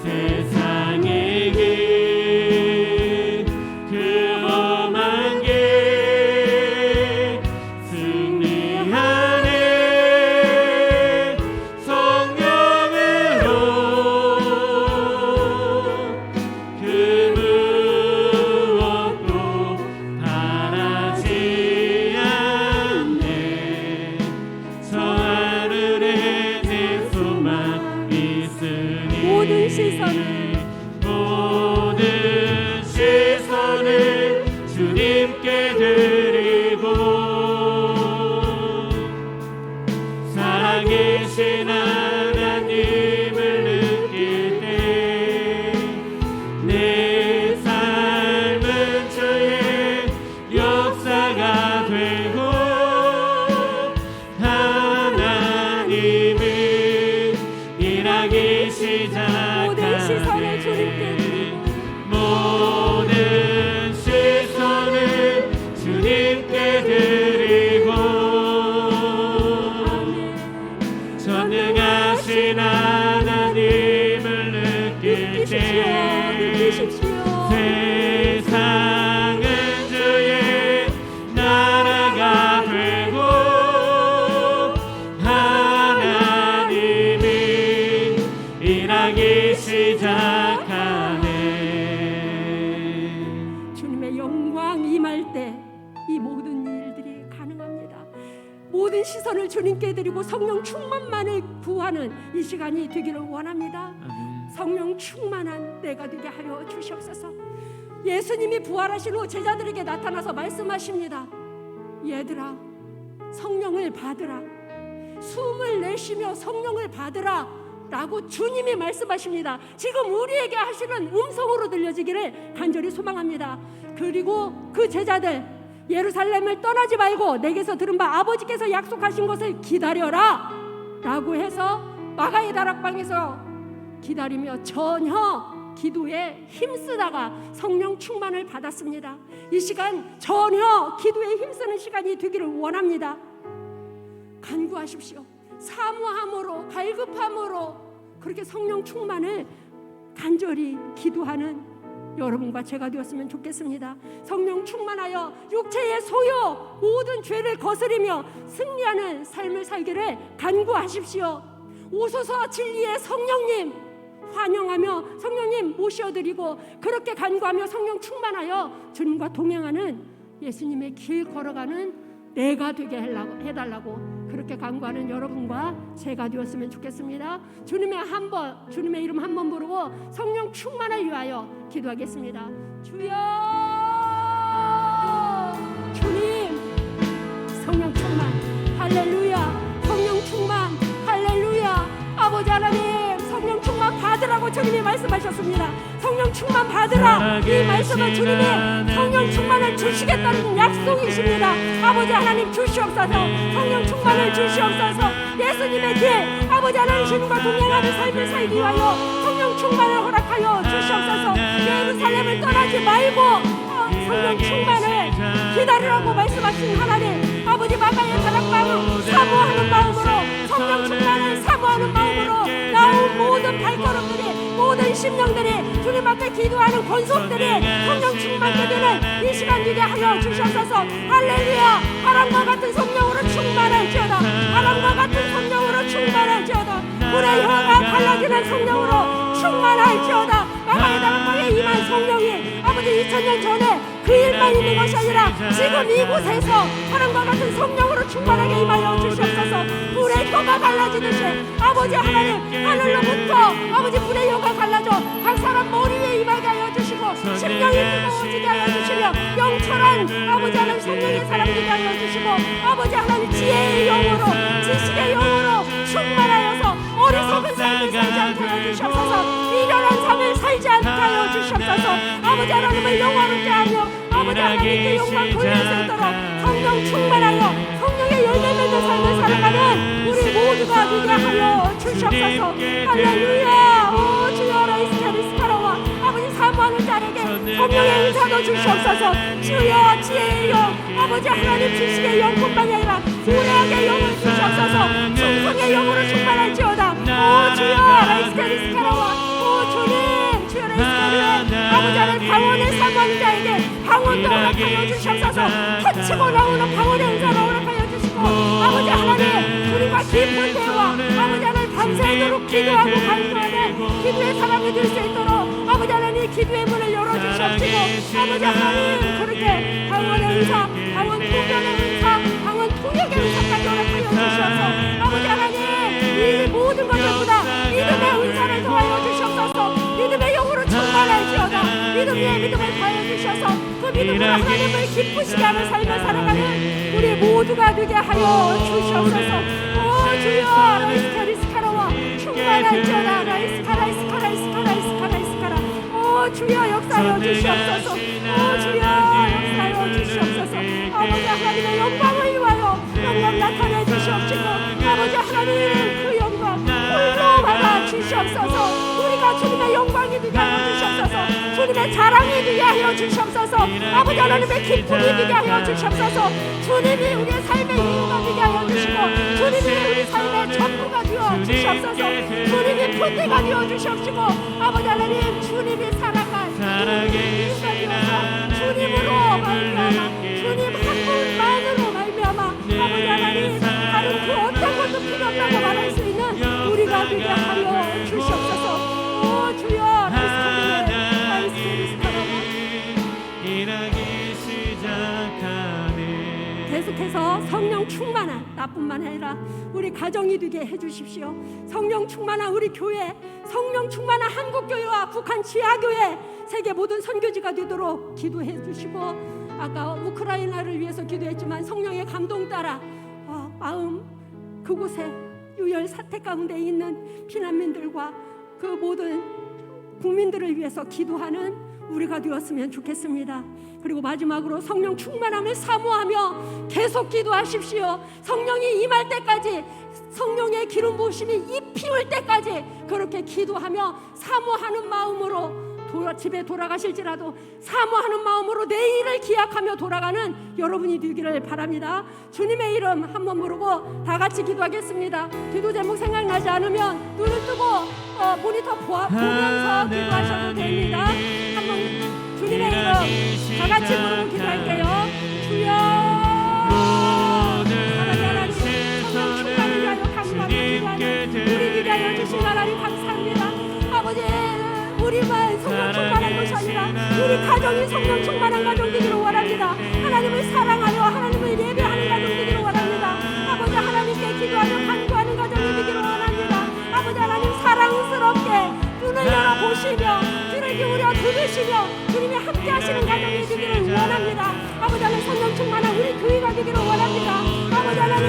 세상의 길, 그 험한 길 승리하네. 성령으로 그 무엇도 바라지 않네. 저 하늘에 내 소망 있으니 모든 시선을 주님께 드리고 살아계신 하나님을 느낄 때 내 삶은 주의 역사가 되고 하나님이 일하기 시작하네. 모든 시선을 주님께 드리고 모든 시선을 주님께 드리고 살아계신 하나님을 느낄 때 느끼십시오. 세상은 주의 나라가 되고 하나님이 일하기 시작하네. 주님의 영광 임할 때 이 모든 일들이 가능합니다. 모든 시선을 주님께 드리고 성령 충만만을 구하는 이 시간이 되기를 원합니다. 아멘. 성령 충만한 내가 되게 하여 주시옵소서. 예수님이 부활하신 후 제자들에게 나타나서 말씀하십니다. 얘들아, 성령을 받으라. 숨을 내쉬며 성령을 받으라 라고 주님이 말씀하십니다. 지금 우리에게 하시는 음성으로 들려지기를 간절히 소망합니다. 그리고 그 제자들, 예루살렘을 떠나지 말고 내게서 들은 바 아버지께서 약속하신 것을 기다려라 라고 해서 마가의 다락방에서 기다리며 전혀 기도에 힘쓰다가 성령 충만을 받았습니다. 이 시간 전혀 기도에 힘쓰는 시간이 되기를 원합니다. 간구하십시오. 사모함으로, 갈급함으로 그렇게 성령 충만을 간절히 기도하는 여러분과 제가 되었으면 좋겠습니다. 성령 충만하여 육체의 소유 모든 죄를 거스리며 승리하는 삶을 살기를 간구하십시오. 오소서 진리의 성령님 환영하며 성령님 모셔드리고 그렇게 간구하며 성령 충만하여 주님과 동행하는 예수님의 길 걸어가는 내가 되게 해달라고 그렇게 간구하는 여러분과 제가 되었으면 좋겠습니다. 주님의 이름 한 번 부르고 성령 충만을 위하여 기도하겠습니다. 주여, 주님, 성령 충만, 할렐루야. 성령 충만, 할렐루야. 아버지 하나님, 성령 충만 받으라고 주님이 말씀하셨습니다. 성령 충만 받으라. 이 말씀은 주님이 성령 충만을 주시겠다는 약속이십니다. 아버지 하나님 주시옵소서. 성령 충만을 주시옵소서. 예수님의 길, 아버지 하나님 주님과 동행하는 삶을 살기 위하여 성령 충만을 허락하여 주시옵소서. 예루살렘을 떠나지 말고 성령 충만을 기다리라고 말씀하신 하나님, 아버지 마가의 다락방을 사모하는 마음으로 성령 충만을 사모하는 마음으로 나온 모든 발걸음들이, 모든 심령들이 주님 앞에 기도하는 권속들이 성령 충만케 되는 이 시간 되게 하여 주시옵소서. 할렐루야. 바람과 같은 성령으로 충만할지어다. 바람과 같은 성령으로 충만할지어다. 불의 혀가 갈라지는 성령으로 충만할지어다. 마가의 다락방에 임한 성령이 아버지 2000년 전에 그 일만 있는 것이 아니라 지금 이곳에서 바람과 같은 성령으로 충만하게 임하여 주시옵소서. 불의 혀가 갈라지듯이 아버지 하나님 하늘로부터 아버지 불의 혀가 갈라져 각 사람 머리에 임하게 하여 주시고 심령이 뜨거워지게 하여 주시며 영철한 아버지 하나님 성령의 사람 되게 하여 주시고 아버지 하나님 지혜의 영으로 지식의 영으로 충만하여서 어리석은 삶을 살지 않게 하여 주시옵소서. 미련한 삶을 살지 않게 하여 주시옵소서. 아버지 하나님을 영화롭게 하며 아버지 하나님께 영광 돌릴 수 있도록 성령 충만하여 성령의 열매 맺는 삶을 살아가는 우리 모두가 되게 하여 주시옵소서. 할렐루야. 오 주여 라이스카리스카라와 아버지 사모하는 자에게 성령의 은사도 주시옵소서. 주여 지혜의 영, 아버지 하나님 지식의 영뿐만이 아니라 불의의 영을 주시옵소서. 충성의 영으로 충만할지어다. 오 주여 라이스카리스카라와 오 주님 주여 라이스카리스카라 아버지 하나님 방언을 사모하는 자에게 방언도 허락하여 주시옵소서. 터치고 나오는 방언의 은사를 허락하여 주시고 아버지 하나님 주님과 깊은 대화 아버지 하나님 밤새도록 기도하고 간구하는 기도의 사람이 될 수 있도록 아버지 하나님 기도의 문을 열어주시옵시고 아버지 하나님 그렇게 방언의 은사, 방언 통역의 은사, 방언 통역의 은사까지 허락하여 주시옵소서. 아버지 하나님 이 모든 것들보다 믿음의 은사를 더하여 주시옵소서. 믿음의 영으로 충만할지어다. 믿음 위에 믿음을 더하여 주셔서 그 믿음으로 하나님을 기쁘시게 하는 삶을 살아가는 우리 모두가 되게 하여 주시옵소서. 오 주여 라이스카리스카라와 충만할지어다. 라이스카라이스카라이스카라이스카라이스카라 오 주여 역사하여 주시옵소서. 오 주여 역사하여 주시옵소서. 아버지 하나님의 영광을 위하여 영광 나타내 주시옵시고 아버지 하나님 그 영광 홀로 받아 주시옵소서. 우리가 주님의 영광이 되게 하여 주시옵소서. 주님의 자랑이 되게 하여 주시옵소서. 아버지 하나님의 기쁨이 되게 하여 주시옵소서. 주님이 우리의 삶의 이유가 되게 하여 주시고 주님이 우리 삶의 전부가 되어 주시옵소서. 주님이 푸대가 되어 주시옵시고 아버지 하나님 주님이 살아계신 주님으로 말미암아 주님 한 분만으로 말미암아 아버지 하나님 다른 그 어떤 것도 필요 없다고 말할 수 있는 우리가 되게 하여 주시옵소서. 오 주여 계속해서 성령 충만한 나뿐만 아니라 우리 가정이 되게 해주십시오. 성령 충만한 우리 교회, 성령 충만한 한국교회와 북한 지하교회, 세계 모든 선교지가 되도록 기도해 주시고 아까 우크라이나를 위해서 기도했지만 성령의 감동 따라 마음 그곳에 유혈 사태 가운데 있는 피난민들과 그 모든 국민들을 위해서 기도하는 우리가 되었으면 좋겠습니다. 그리고 마지막으로 성령 충만함을 사모하며 계속 기도하십시오. 성령이 임할 때까지, 성령의 기름 부으심이 입히울 때까지 그렇게 기도하며 사모하는 마음으로 집에 돌아가실지라도 사모하는 마음으로 내일을 기약하며 돌아가는 여러분이 되기를 바랍니다. 주님의 이름 한번 부르고 다 같이 기도하겠습니다. 기도 제목 생각나지 않으면 눈을 뜨고 모니터 보면서 기도하셔도 됩니다. 한번 주님의 이름 다 같이 부르고 기도할게요. 주여 하나님 성령 충만을 위하여 감사합니다. 우리 위하여 주신 하나님 감사합니다. 아버지 우리만 성령 충만한 것이 아니라 우리 가정이 성령 충만한 가정 되기를 원합니다. 하나님을 사랑하여 하나님을 예배하는 가정 되기를 원합니다. 아버지 하나님께 기도하며 간구하는 가정이 되기를 원합니다. 아버지 하나님 사랑스럽게 눈을 열어보시며 귀를 기울여 들으시며 주님이 함께 하시는 가정이 되기를 원합니다. 아버지 하나님 성령 충만한 우리 교회가 되기를 원합니다. 아버지 하나님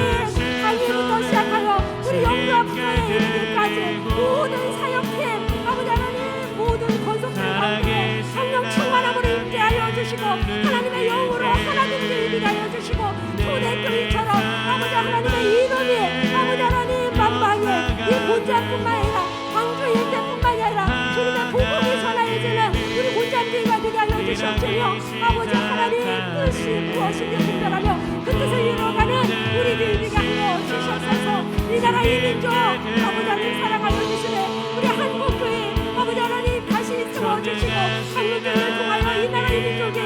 강의부터 시작하여 우리 영유아부터에 이르기까지 모든 사역팀 아버지 하나님 모든 건속들 가운데 성령 충만함으로 임재하여 주시고 하나님의 영으로 하나님을 임하여 주시고 초대교회처럼 아버지 하나님의 이름이 아버지 하나님 만방에 이 본자뿐만 아니라 광주 일대뿐만 아니라 주님의 복음이 전하여지는 우리 본자교회가 되게 하여 주시옵시며 아버지 하나님 뜻이 무엇인지 분별하며 그 뜻을 이루어가는 우리 교회가 하여 주시옵소서. 이 나라 이 민족 아버지 하나님 사랑하여 주시네 우리 한국교회 아버지 하나님 다시 세워주시고 한국교회를 통하여 이 나라 이 민족에